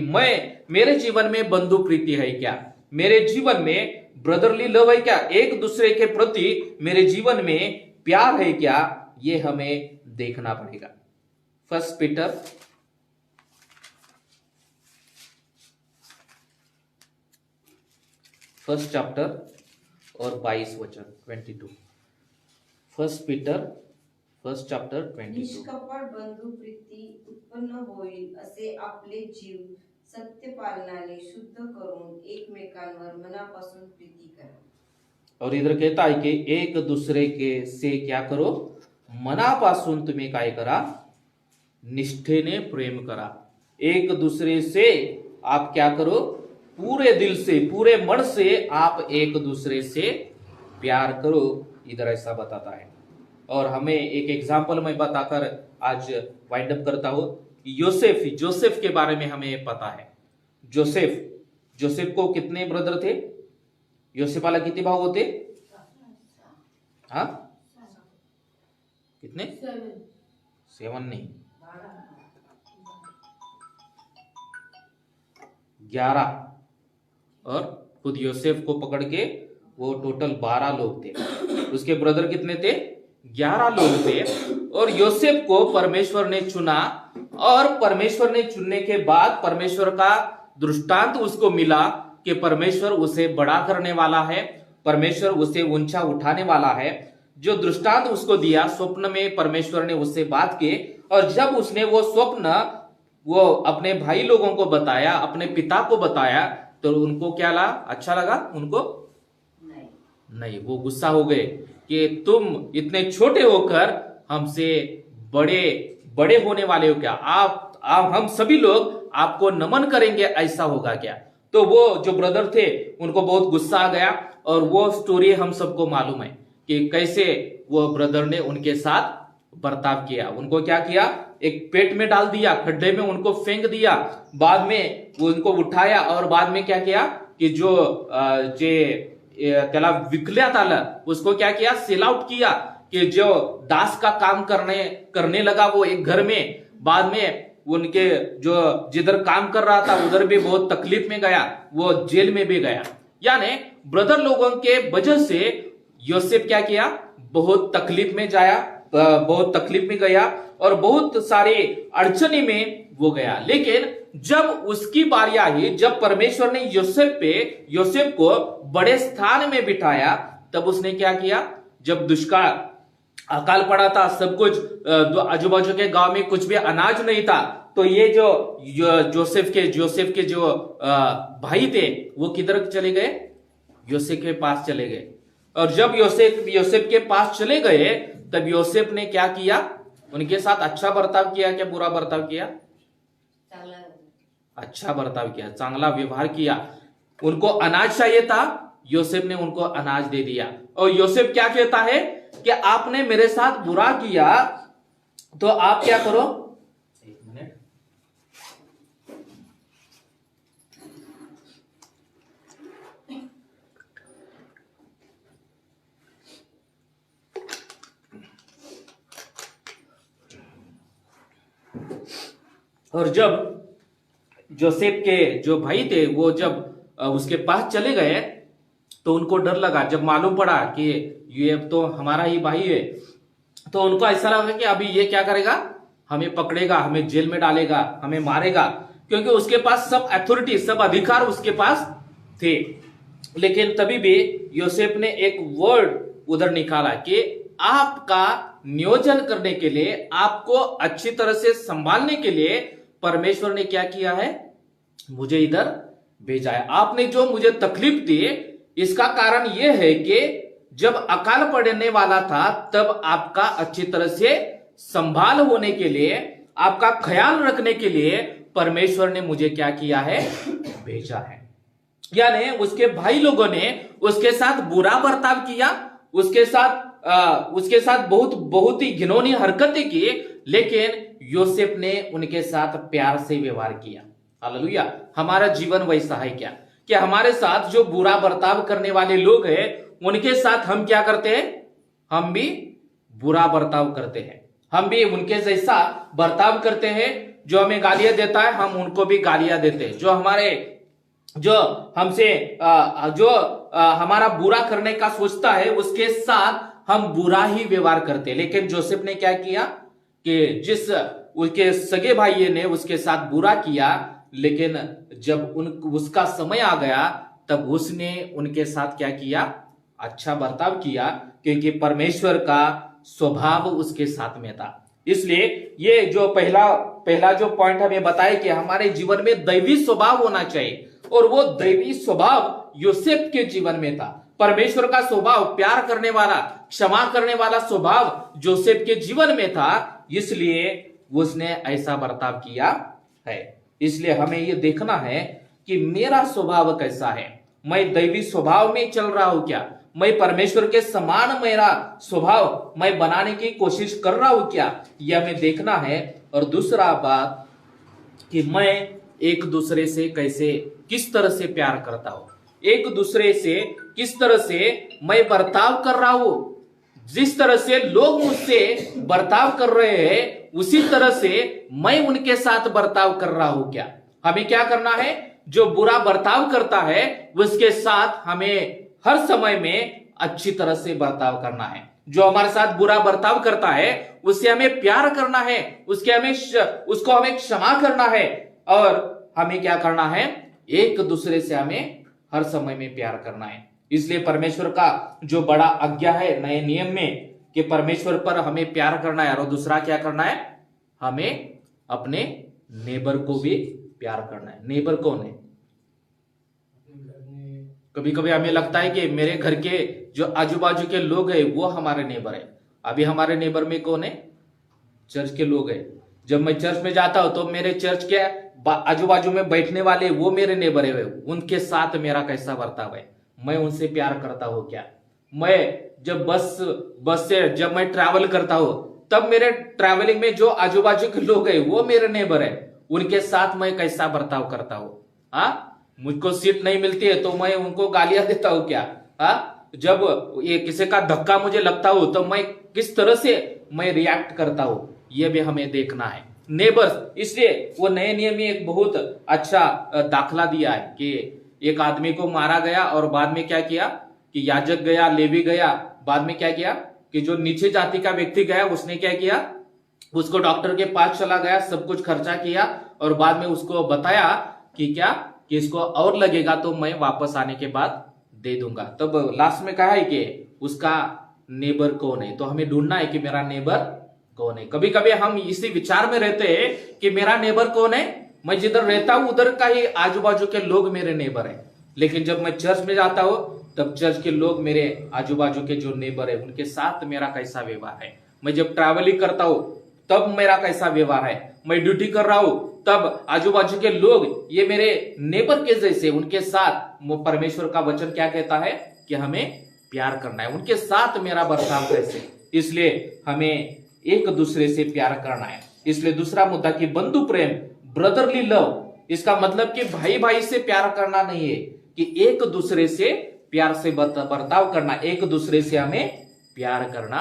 मेरे जीवन में बंधु प्रीति है क्या, मेरे जीवन में ब्रदरली लव है क्या, एक दूसरे के प्रति मेरे जीवन में प्यार है क्या, ये हमें देखना पड़ेगा। फर्स्ट पीटर फर्स्ट चैप्टर और 22 वचन 22। First Peter first chapter 22। निष्कपट बंधु प्रीती उत्पन्न होईल असे आपले जीव सत्य पालनाने शुद्ध करून एकमेकांवर मनापासून प्रीती करा। और इधर कहता है कि एक दूसरे के से क्या करो, मनापासून तुम्ही काय करा, निष्ठेने प्रेम करा। एक दूसरे से आप क्या करो, पूरे दिल से पूरे मन से आप एक दूसरे से प्यार करो, इधर ऐसा बताता है। और हमें एक एग्जाम्पल में बताकर आज वाइंड अप करता हूं। जोसेफ के बारे में हमें पता है। जोसेफ को कितने ब्रदर थे? योसेफाला कितने भाव होते? हाँ, कितने? 7 नहीं, 11। और खुद योसेफ को पकड़ के वो टोटल 12 लोग थे। उसके ब्रदर कितने थे? 11 लोग थे। और योसेफ को परमेश्वर ने चुना, और परमेश्वर ने चुनने के बाद परमेश्वर का दृष्टांत उसको मिला कि परमेश्वर उसे बड़ा करने वाला है, परमेश्वर उसे ऊंचा उठाने वाला है। जो दृष्टांत उसको दिया, स्वप्न में परमेश्वर ने उससे बात की, और जब उसने वो स्वप्न वो अपने भाई लोगों को बताया, अपने पिता को बताया, तो उनको क्या लगा? अच्छा लगा उनको? नहीं, वो गुस्सा हो गए कि तुम इतने छोटे होकर हमसे बड़े होने वाले हो क्या? आप हम सभी लोग आपको नमन करेंगे, ऐसा होगा क्या? तो वो जो ब्रदर थे उनको बहुत गुस्सा आ गया। और वो स्टोरी हम सबको मालूम है कि कैसे वो ब्रदर ने उनके साथ बर्ताव किया। उनको क्या किया? एक पेट में डाल दिया, खड्डे में उनको फेंक दिया, बाद में वो उनको उठाया, और बाद में क्या किया कि जो त्याला विकल्यात आलं उसको क्या किया? सेल आउट किया, कि जो दास का काम करने लगा वो एक घर में। बाद में उनके जो जिधर काम कर रहा था उधर भी बहुत तकलीफ में गया, वो जेल में भी गया। यानी ब्रदर लोगों के वजह से योसेफ क्या किया? बहुत तकलीफ में गया और बहुत सारे अड़चने में वो गया। लेकिन जब उसकी बारी आई, जब परमेश्वर ने योसेफ को बड़े स्थान में बिठाया, तब उसने क्या किया? जब दुष्काल अकाल पड़ा था, सब कुछ आजू बाजू के गांव में कुछ भी अनाज नहीं था, तो ये जो जोसेफ के जो भाई थे वो किधर चले गए? योसेफ के पास चले गए। और जब योसेफ के पास चले गए, तब योसेफ ने क्या किया? उनके साथ अच्छा बर्ताव किया क्या बुरा बर्ताव किया? अच्छा बर्ताव किया, चांगला व्यवहार किया। उनको अनाज चाहिए था, योसेफ ने उनको अनाज दे दिया। और योसेफ क्या कहता है कि आपने मेरे साथ बुरा किया, तो आप क्या करो? एक मिनट, और जब जोसेफ के जो भाई थे वो जब उसके पास चले गए, तो उनको डर लगा। जब मालूम पड़ा कि ये तो हमारा ही भाई है, तो उनको ऐसा लगा कि अभी ये क्या करेगा? हमें पकड़ेगा, हमें जेल में डालेगा, हमें मारेगा, क्योंकि उसके पास सब अथॉरिटी, सब अधिकार उसके पास थे। लेकिन तभी भी योसेफ ने एक वर्ड उधर निकाला कि आपका नियोजन करने के लिए, आपको अच्छी तरह से संभालने के लिए परमेश्वर ने क्या किया है? मुझे इधर भेजा है। आपने जो मुझे तकलीफ दी, इसका कारण यह है कि जब अकाल पड़ने वाला था, तब आपका अच्छी तरह से संभाल होने के लिए, आपका ख्याल रखने के लिए परमेश्वर ने मुझे क्या किया है? भेजा है। यानी उसके भाई लोगों ने उसके साथ बुरा बर्ताव किया, उसके साथ बहुत ही घिनौनी हरकतें की, लेकिन योसेफ ने उनके साथ प्यार से व्यवहार किया। हालेलुया। हमारा जीवन वैसा है क्या? कि हमारे साथ जो बुरा बर्ताव करने वाले लोग हैं, उनके साथ हम क्या करते हैं? हम भी बुरा बर्ताव करते हैं, हम भी उनके जैसा बर्ताव करते हैं। जो हमें गालियां देता है हम उनको भी गालियां देते हैं। जो हमसे हमारा बुरा करने का सोचता है उसके साथ हम बुरा ही व्यवहार करते हैं। लेकिन जोसेफ ने क्या किया कि जिस उसके सगे भाई ने उसके साथ बुरा किया, लेकिन जब उसका समय आ गया तब उसने उनके साथ क्या किया, अच्छा बर्ताव किया, क्योंकि परमेश्वर का स्वभाव उसके साथ में था। इसलिए ये जो पहला जो पॉइंट हमें बताया कि हमारे जीवन में दैवी स्वभाव होना चाहिए, और वो दैवी स्वभाव योसेफ के जीवन में था। परमेश्वर का स्वभाव, प्यार करने वाला, क्षमा करने वाला स्वभाव जोसेफ के जीवन में था, इसलिए उसने ऐसा बर्ताव किया है। इसलिए हमें यह देखना है कि मेरा स्वभाव कैसा है, मैं दैवी स्वभाव में चल रहा हूं क्या, मैं परमेश्वर के समान मेरा स्वभाव मैं बनाने की कोशिश कर रहा हूं क्या, यह हमें देखना है। और दूसरा बात कि मैं एक दूसरे से किस तरह से प्यार करता हूं, एक दूसरे से किस तरह से मैं बर्ताव कर रहा हूं। जिस तरह से लोग मुझसे बर्ताव कर रहे हैं उसी तरह से मैं उनके साथ बर्ताव कर रहा हूं क्या। हमें क्या करना है, जो बुरा बर्ताव करता है उसके साथ हमें हर समय में अच्छी तरह से बर्ताव करना है। जो हमारे साथ बुरा बर्ताव करता है उससे हमें प्यार करना है, उसको हमें क्षमा करना है, और हमें क्या करना है, एक दूसरे से हमें हर समय में प्यार करना है। इसलिए परमेश्वर का जो बड़ा आज्ञा है नए नियम में कि परमेश्वर पर हमें प्यार करना है, और दूसरा क्या करना है, हमें अपने नेबर को भी प्यार करना है। नेबर कौन है? कभी कभी हमें लगता है कि मेरे घर के जो आजू बाजू के लोग हैं वो हमारे नेबर है। अभी हमारे नेबर में कौन है? चर्च के लोग हैं। जब मैं चर्च में जाता हूं तो मेरे चर्च के आजू बाजू में बैठने वाले वो मेरे नेबर है, उनके साथ मेरा कैसा बर्ताव है, मैं उनसे प्यार करता हूं क्या। मैं जब बस से जब मैं ट्रैवल करता हूं तब मेरे ट्रैवलिंग में जो आजू बाजू के लोग हैं वो मेरे नेबर है, उनके साथ मैं कैसा बर्ताव करता हूं। मुझको सीट नहीं मिलती है तो मैं उनको गालियां देता हूं क्या। जब ये किसी का धक्का मुझे लगता हो तो मैं किस तरह से मैं रिएक्ट करता हूं, यह भी हमें देखना है। नेबर्स, इसलिए वो नए नियम में एक बहुत अच्छा दाखला दिया है कि एक आदमी को मारा गया और बाद में क्या किया कि याजक गया, लेवी गया, बाद में क्या किया कि जो नीचे जाति का व्यक्ति गया उसने क्या किया, उसको डॉक्टर के पास चला गया, सब कुछ खर्चा किया और बाद में उसको बताया कि क्या कि इसको और लगेगा तो मैं वापस आने के बाद दे दूंगा। तब लास्ट में कहा है कि उसका नेबर कौन है, तो हमें ढूंढना है कि मेरा नेबर कौन है। कभी कभी हम इसी विचार में रहते हैं कि मेरा नेबर कौन है, मैं जिधर रहता हूं उधर का ही आजू बाजू के लोग मेरे नेबर हैं। लेकिन जब मैं चर्च में जाता हूं तब चर्च के लोग मेरे आजू बाजू के जो नेबर है उनके साथ मेरा कैसा व्यवहार है। मैं जब ट्रैवलिंग करता हूं तब मेरा कैसा व्यवहार है। मैं ड्यूटी कर रहा हूं तब आजू बाजू के लोग ये मेरे नेबर के जैसे, उनके साथ परमेश्वर का वचन क्या कहता है कि हमें प्यार करना है, उनके साथ मेरा बर्ताव कैसे। इसलिए हमें एक दूसरे से प्यार करना है। इसलिए दूसरा मुद्दा कि बंधु प्रेम, ब्रदरली लव, इसका मतलब कि भाई भाई से प्यार करना नहीं है, कि एक दूसरे से प्यार से बर्ताव करना, एक दूसरे से हमें प्यार करना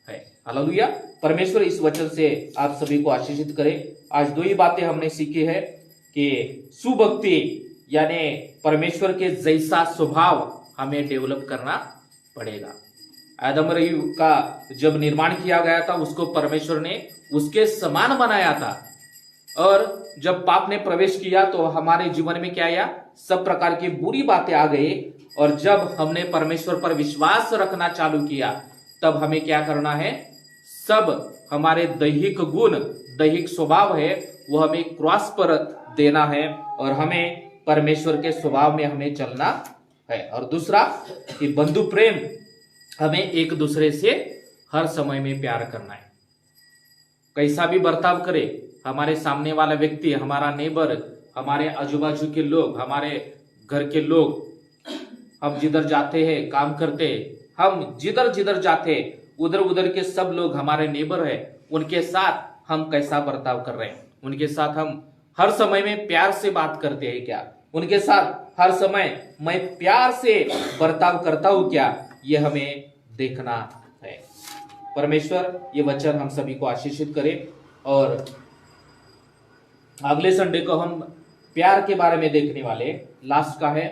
है। हालेलुया। परमेश्वर इस वचन से आप सभी को आशीषित करे। आज दो ही बातें हमने सीखी है कि सुभक्ति यानी परमेश्वर के जैसा स्वभाव हमें डेवलप करना पड़ेगा। आदम और ईव का जब निर्माण किया गया था उसको परमेश्वर ने उसके समान बनाया था, और जब पाप ने प्रवेश किया तो हमारे जीवन में क्या आया, सब प्रकार की बुरी बातें आ गई। और जब हमने परमेश्वर पर विश्वास रखना चालू किया तब हमें क्या करना है, सब हमारे दैहिक गुण, दैहिक स्वभाव है वो हमें क्रॉस पर देना है और हमें परमेश्वर के स्वभाव में हमें चलना है। और दूसरा कि बंधु प्रेम, हमें एक दूसरे से हर समय में प्यार करना है। कैसा भी बर्ताव करे हमारे सामने वाला व्यक्ति, हमारा नेबर, हमारे आजू बाजू के लोग, हमारे घर के लोग, हम जिधर जाते हैं काम करते हैं, हम जिधर जिधर जाते हैं उधर उधर के सब लोग हमारे नेबर है, उनके साथ हम कैसा बर्ताव कर रहे हैं, उनके साथ हम हर समय में प्यार से बात करते हैं क्या, उनके साथ हर समय मैं प्यार से बर्ताव करता हूं क्या, ये हमें देखना है। परमेश्वर ये वचन हम सभी को आशीषित करे। और अगले संडे को हम प्यार के बारे में देखने वाले, लास्ट का है,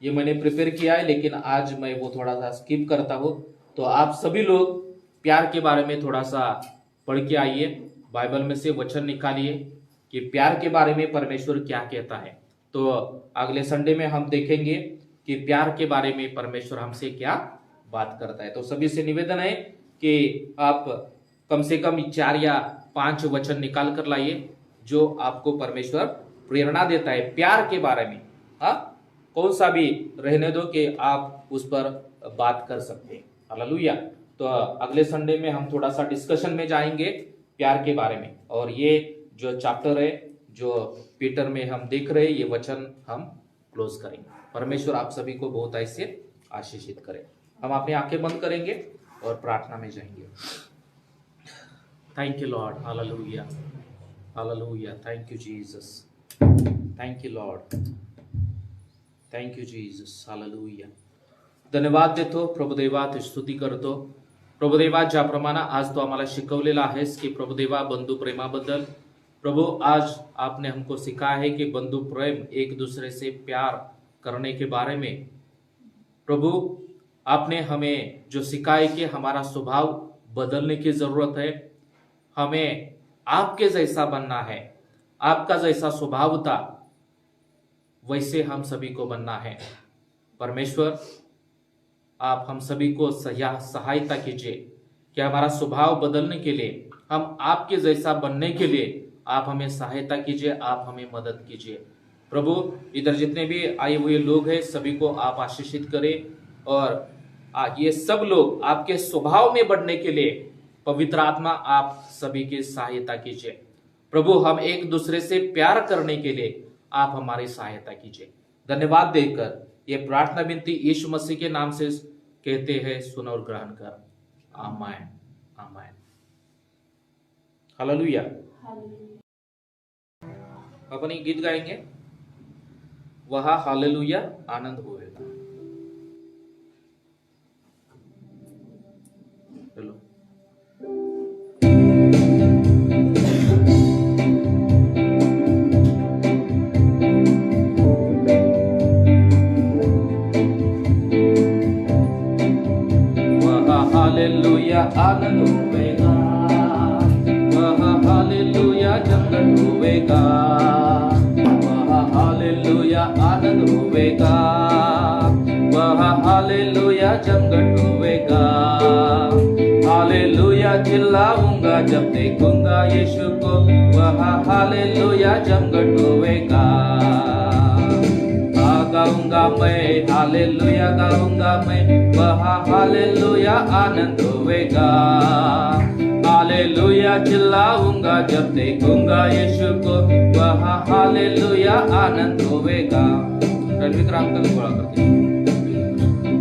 ये मैंने प्रिपेयर किया है लेकिन आज मैं वो थोड़ा सा स्किप करता हूँ। तो आप सभी लोग प्यार के बारे में थोड़ा सा पढ़ के आइए, बाइबल में से वचन निकालिए कि प्यार के बारे में परमेश्वर क्या कहता है। तो अगले संडे में हम देखेंगे कि प्यार के बारे में परमेश्वर हमसे क्या बात करता है। तो सभी से निवेदन है कि आप कम से कम 4 या 5 वचन निकाल कर लाइए जो आपको परमेश्वर प्रेरणा देता है प्यार के बारे में। हाँ, कौन सा भी रहने दो कि आप उस पर बात कर सकते हैं। हालेलुया। तो अगले संडे में हम थोड़ा सा डिस्कशन में जाएंगे प्यार के बारे में, और ये जो चैप्टर है जो पीटर में हम देख रहे हैं, ये वचन हम क्लोज करेंगे। परमेश्वर आप सभी को बहुत ऐसे आशीषित करे। हम अपनी आंखें बंद करेंगे और प्रार्थना में जाएंगे। Thank you Lord, hallelujah, hallelujah. Thank you Jesus, thank you Lord, thank you Jesus, hallelujah. धन्यवाद देतो प्रभुदेवा, ते स्तुती करतो प्रभुदेवा, ज्याप्रमाणे आज तो आम्हाला शिकवलेला आहेस की प्रभुदेवा बंधु प्रेमाबद्दल। प्रभु, आज आपने हमको सिखाया है कि बंधु प्रेम, एक दूसरे से प्यार करने के बारे में। प्रभु, आपने हमें जो सिखाया कि हमारा स्वभाव बदलने की जरूरत है, हमें आपके जैसा बनना है, आपका जैसा स्वभाव था वैसे हम सभी को बनना है। परमेश्वर, आप हम सभी को सहायता कीजिए कि हमारा स्वभाव बदलने के लिए, हम आपके जैसा बनने के लिए आप हमें सहायता कीजिए, आप हमें मदद कीजिए। प्रभु, इधर जितने भी आए हुए लोग हैं सभी को आप आशीषित करें, और ये सब लोग आपके स्वभाव में बढ़ने के लिए पवित्र आत्मा आप सभी की सहायता कीजिए। प्रभु, हम एक दूसरे से प्यार करने के लिए आप हमारी सहायता कीजिए। धन्यवाद देकर ये प्रार्थना विनती यीशु मसीह के नाम से कहते हैं, सुन और ग्रहण कर। आमीन, आमीन, हालेलुया। अपन ये गीत गाएंगे, वह हालेलुया आनंद होएगा। चलो। हालेलुया आनंद होवेगा, वह हालेलुया जंगल होवेगा, वह हालेलुया आनंद होवेगा, वह हालेलुया जंगल होवेगा। हालेलुया चिल्लाऊंगा जब देखूंगा यीशु को, वह हालेलुया जंगल होवेगा। गाऊंगा मैं हालेलुया, गाऊंगा मैं, वह हालेलुया आनंद होवेगा। हालेलुया चिल्लाऊंगा जब देखूंगा यीशु को, वह हालेलुया आनंद होवेगा। रणवीर अंकल बोला करते,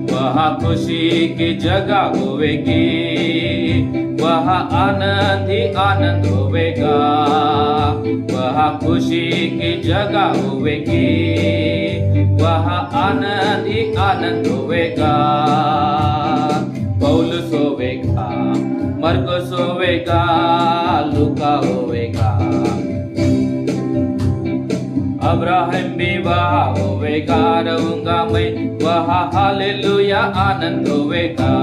वह खुशी की जगह होवेगी, वह आनंद ही आनंद होवेगा, वह खुशी की जगह होवेगी, वह आनंद ही आनंद होवेगा। पौलुस होवेगा, मरकुस होवेगा, लूका होवेगा, अब्राहम भी वह होवेगा। रहूंगा मैं, वह हालेलुया आनंद होवेगा।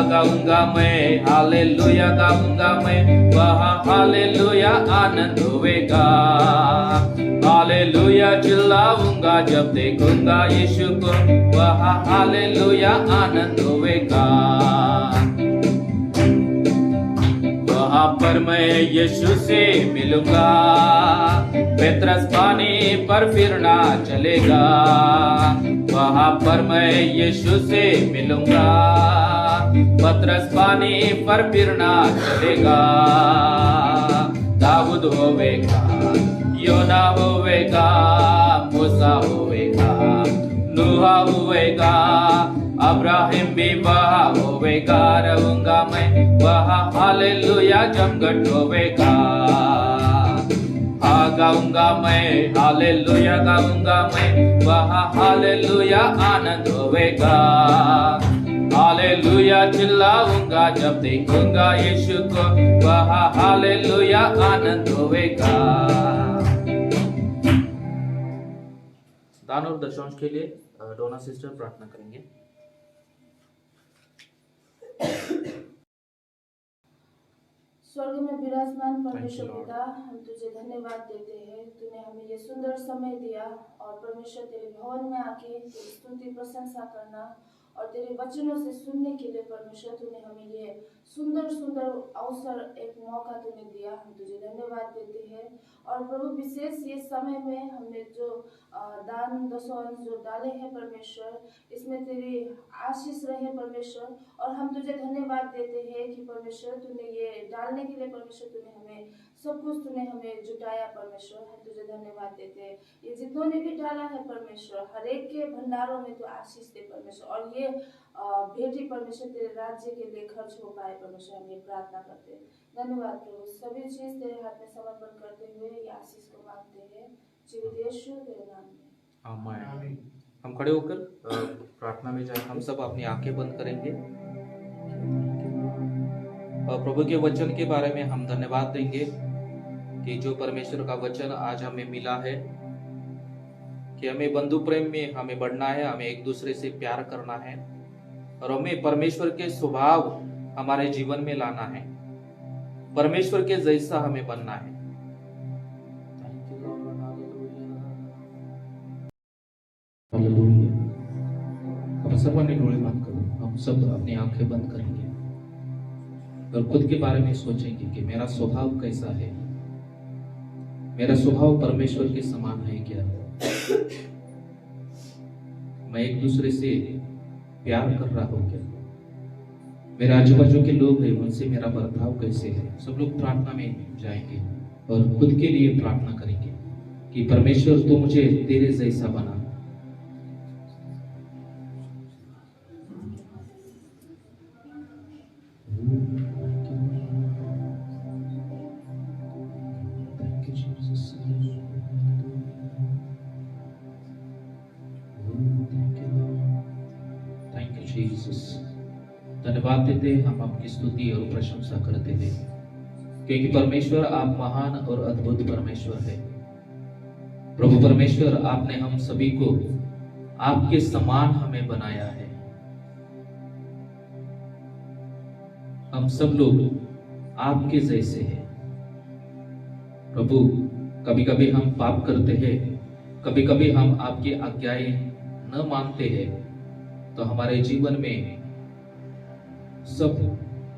गाऊंगा मैं हालेलुया, गाऊंगा मैं, वह हालेलुया आनंद होवेगा। हालेलुया चिल्लाऊंगा जब देखूंगा यीशु को, वह हालेलुया आनंद होवेगा। वहां पर मैं यीशु से मिलूंगा, पेत्रस पानी पर फिरना चलेगा। वहां पर मैं यीशु से मिलूंगा, पतरस पानी पर फिरना चलेगा। दाऊद होवेगा, योना होवेगा, मूसा होवेगा, नूहा होवेगा, अब्राहिम भी वह होवेगा। रहूंगा मैं, वह हालेलुया जमघट होवेगा। गाऊंगा मैं हालेलुया, गाऊंगा मैं, वह हालेलुया आनंद होवेगा। हालेलुया चिल्लाऊंगा जब देखूंगा यीशु को, वहाँ हालेलुया आनंद होएगा। दान और दशांश के लिए डोना सिस्टर प्रार्थना करेंगे। स्वर्ग में विराजमान Thank परमेश्वर you, Lord. पिता, हम तुझे धन्यवाद देते हैं। तूने हमें ये सुंदर समय दिया और परमेश्वर तेरे भवन में आके तेरी स्तुति प्रशंसा करना और तेरे वचनों से सुनने के लिए परमेश्वर तूने हमें ये सुंदर सुंदर अवसर, एक मौका तूने दिया। हम तुझे धन्यवाद देते हैं। और प्रभु विशेष ये समय में हमने जो दान दशों जो डाले हैं परमेश्वर, इसमें तेरी आशीष रहे परमेश्वर। और हम तुझे धन्यवाद देते हैं कि परमेश्वर तूने ये डालने के लिए परमेश्वर तूने हमें सब कुछ तूने हमें जुटाया परमेश्वर। हम तुझे धन्यवाद देते हैं। ये जितनों ने भी डाला है परमेश्वर, हर एक के भंडारों में तो आशीष दे परमेश्वर, और ये भेंट परमेश्वर तेरे राज्य के लिए खर्च हो पाए परमेश्वर। हम ये प्रार्थना करते हैं। धन्यवाद प्रभु। सभी चीज तेरे हाथ में समर्पण करते हुए ये आशीष को मांगते हैं जीवित यीशु तेरे नाम में, आमीन। हम खड़े होकर प्रार्थना में जाए। हम सब अपनी आंखें बंद करेंगे और प्रभु के वचन के बारे में हम धन्यवाद देंगे कि जो परमेश्वर का वचन आज हमें मिला है कि हमें बंधु प्रेम में हमें बढ़ना है, हमें एक दूसरे से प्यार करना है और हमें परमेश्वर के स्वभाव हमारे जीवन में लाना है, परमेश्वर के जैसा हमें बनना है। हालेलुया। हम सब अपने डोळे बंद करो। हम सब अपनी आंखें बंद करेंगे और खुद के बारे में सोचेंगे कि मेरा स्वभाव कैसा है, मेरा स्वभाव परमेश्वर के समान है क्या, मैं एक दूसरे से प्यार कर रहा हूं क्या, मेरे आजू बाजू के लोग हैं उनसे मेरा बर्ताव कैसे है। सब लोग प्रार्थना में जाएंगे और खुद के लिए प्रार्थना करेंगे कि परमेश्वर तू मुझे तेरे जैसा बना। Thank you Jesus. धन्यवाद देते हैं, हम आपकी स्तुति और प्रशंसा करते हैं क्योंकि परमेश्वर आप महान और अद्भुत परमेश्वर है। प्रभु परमेश्वर आपने हम सभी को आपके समान हमें बनाया है। हम सब लोग आपके जैसे हैं प्रभु। कभी कभी हम पाप करते हैं, कभी कभी हम आपकी आज्ञाएं न मानते हैं, तो हमारे जीवन में सब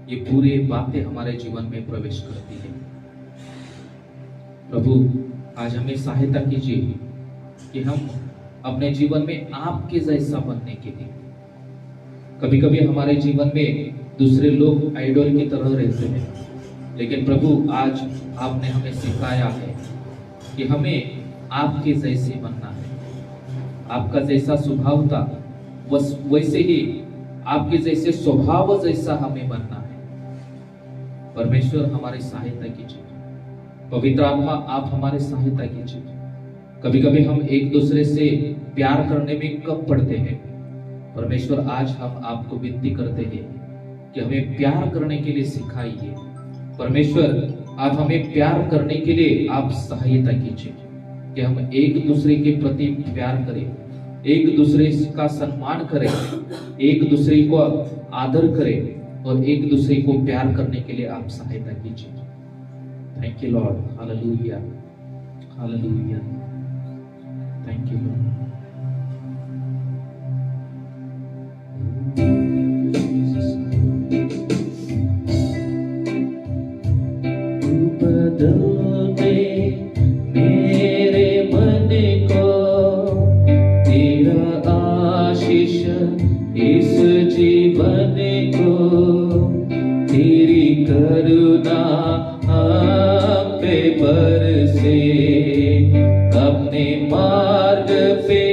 ये पूरी बातें हमारे जीवन में प्रवेश करती है। प्रभु आज हमें सहायता कीजिए कि हम अपने जीवन में आपके जैसा बनने के लिए, कभी कभी हमारे जीवन में दूसरे लोग आइडल की तरह रहते हैं, लेकिन प्रभु आज आपने हमें सिखाया है कि हमें आपके जैसे बनना है। आपका जैसा स्वभाव था बस वैसे ही आपके जैसे स्वभाव जैसा हमें बनना है। परमेश्वर हमारी सहायता कीजिए, पवित्र आत्मा आप हमारी सहायता कीजिए। कभी कभी हम एक दूसरे से प्यार करने में कम पड़ते हैं। परमेश्वर आज हम आपको विनती करते हैं कि हमें प्यार करने के लिए सिखाइए। परमेश्वर आप हमें प्यार करने के लिए आप सहायता कीजिए कि हम एक दूसरे के प्रति प्यार करें, एक दूसरे का सम्मान करें, एक दूसरे को आदर करें और एक दूसरे को प्यार करने के लिए आप सहायता कीजिए। Thank you Lord. Hallelujah, hallelujah. Thank you Lord. बदल दे मेरे मन को, तेरा आशीष इस जीवन को, तेरी करुणा हम पे बरसे, अपने मार्ग पे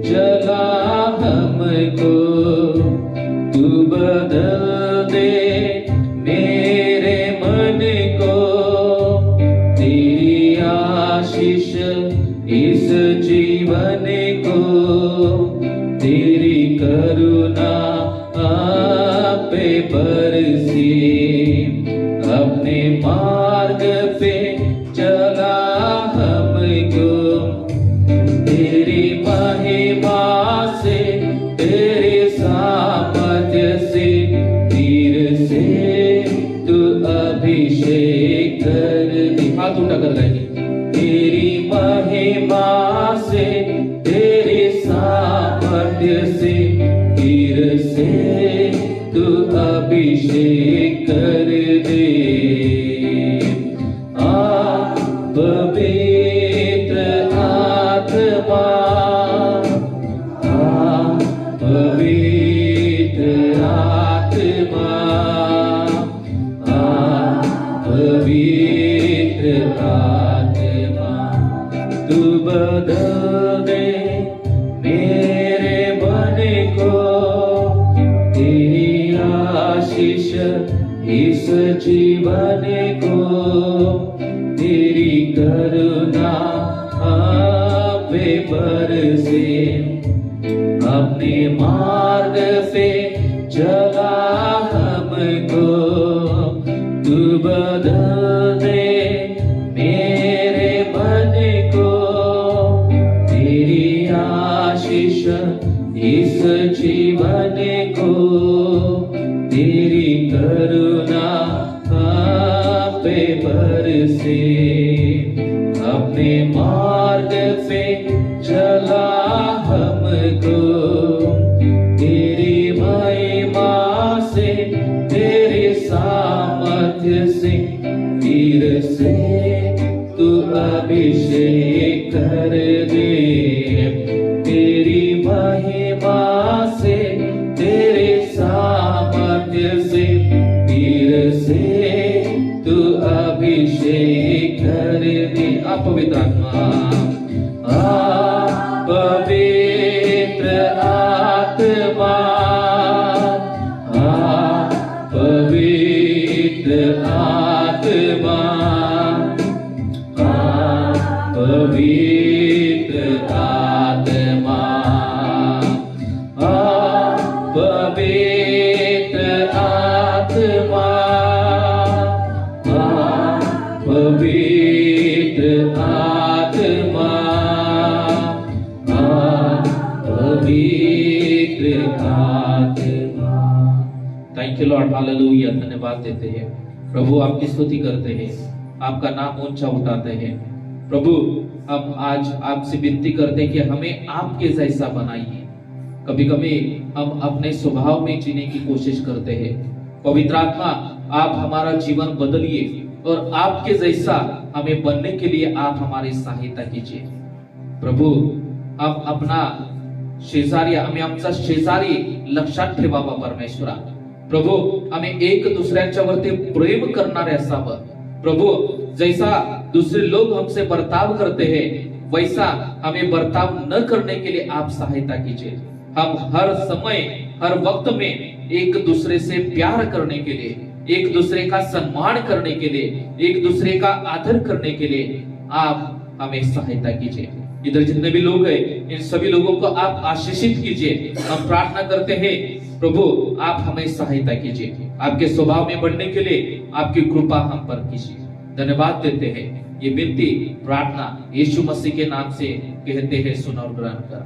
चला हमको। तू बदल दे मेरे मन को, तेरी आशीष इस जीवन को, तेरी करुणा पे बरसी, अपने मार्ग पे चला हमको, तेरी महिमा से तेरे सामर्थ्य से तीर से तू अभिषेक कर दे। हाथ उठा कर गाएंगे। तेरी महिमा से तेरे सामर्थ्य से तीर से तू अभिषेक कर दे। पवित्र आत्मा, पवित्र आत्मा, पवित्र आत्मा, तू बदल दे मेरे मन को, तेरी आशीष इस जीवन को, तेरी करुणा हम पे बरसे, अपने मार्ग पे चला हमको, तू बदल दे मेरे मन को, तेरी आशीष इस जीवन को, तेरी करुणा हम पे बरसे, अपने मार्ग पे चला हमको, तेरी महिमा से तेरे सामर्थ्य से तीर से तू अभिषेक कर दे। तेरी महिमा से तेरे सामर्थ्य से तीर से तू अभिषेक कर दे। आप पवित्र आत्मा, पवित्र आत्मा, पवित्र आत्मा, पवित्र आत्मा, पवित्र आत्मा, पवित्र आत्मा, पवित्र आत्मा। Thank you Lord, hallelujah. धन्यवाद देते हैं प्रभु, आपकी स्तुति करते हैं, आपका नाम ऊंचा उठाते हैं। प्रभु हम आज आपसे विनती करते हैं कि हमें आपके जैसा बनाइए। कभी कभी हम अपने स्वभाव में जीने की कोशिश करते हैं। पवित्र आत्मा, आप हमारा जीवन बदलिए और आपके जैसा हमें बनने के लिए आप हमारी सहायता कीजिए। प्रभु हम अपना शेजारी, आम्ही आमचा शेजारी लक्षात ठेवावा परमेश्वरा। प्रभु आम्ही एक दुसऱ्यांच्यावरती प्रेम करणारे असावं। प्रभु जैसा दूसरे लोग हमसे बर्ताव करते हैं वैसा हमें बर्ताव न करने के लिए आप सहायता कीजिए। हम हर समय हर वक्त में एक दूसरे से प्यार करने के लिए, एक दूसरे का सम्मान करने के लिए, एक दूसरे का आदर करने के लिए आप हमें सहायता कीजिए। इधर जितने भी लोग हैं इन सभी लोगों को आप आशीषित कीजिए। हम प्रार्थना करते हैं प्रभु आप हमें सहायता कीजिए। आपके स्वभाव में बढ़ने के लिए आपकी कृपा हम पर कीजिए। धन्यवाद देते हैं, ये विनती प्रार्थना यीशु मसीह के नाम से कहते हैं, सुन और ग्रहण कर।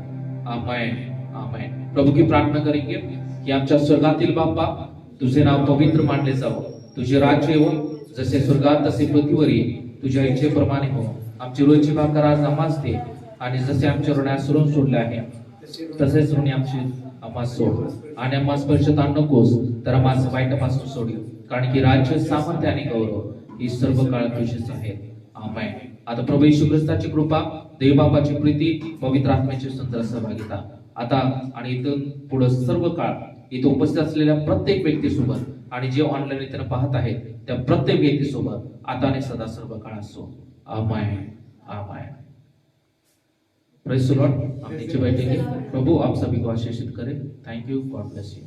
आमेन आमेन। प्रभु की प्रार्थना करेंगे की आमच्या स्वर्गातील बाप्पा, तुझे नाव पवित्र मानले जावं, तुझे राज्य हो, जसे स्वर्गात तसे पृथ्वीवरही तुझ्या इच्छेप्रमाणे हो। आमची रोजची भाकर आज आम्हास दे, आणि जसे आमच्या ऋण सुरून सोडले आहे तसेच ऋणी आम्हाला सोड, आणि आम्हाला स्पर्शत आणू नकोस तर आम्हाला वाईटापासून सोड, कारण की राज्य, सामर्थ्य आणि गौरव ही सर्व काळ तुझीच आहे। आमेन। आता प्रभू येशू ख्रिस्ताची कृपा, देव बापाची प्रीती, पवित्र आत्म्याची सुंदर सहभागिता आता आणि इथून पुढे सर्व काळ इथे उपस्थित असलेल्या प्रत्येक व्यक्तीसोबत आणि जे ऑनलाईन इथे पाहत आहेत त्या प्रत्येक व्यक्तीसोबत आता आणि सदा सर्व काळ असो। आमेन आमेन। Praise the Lord. हम नीचे बैठेंगे। प्रभु आप सभी को आशीषित करे। Thank you. God bless you.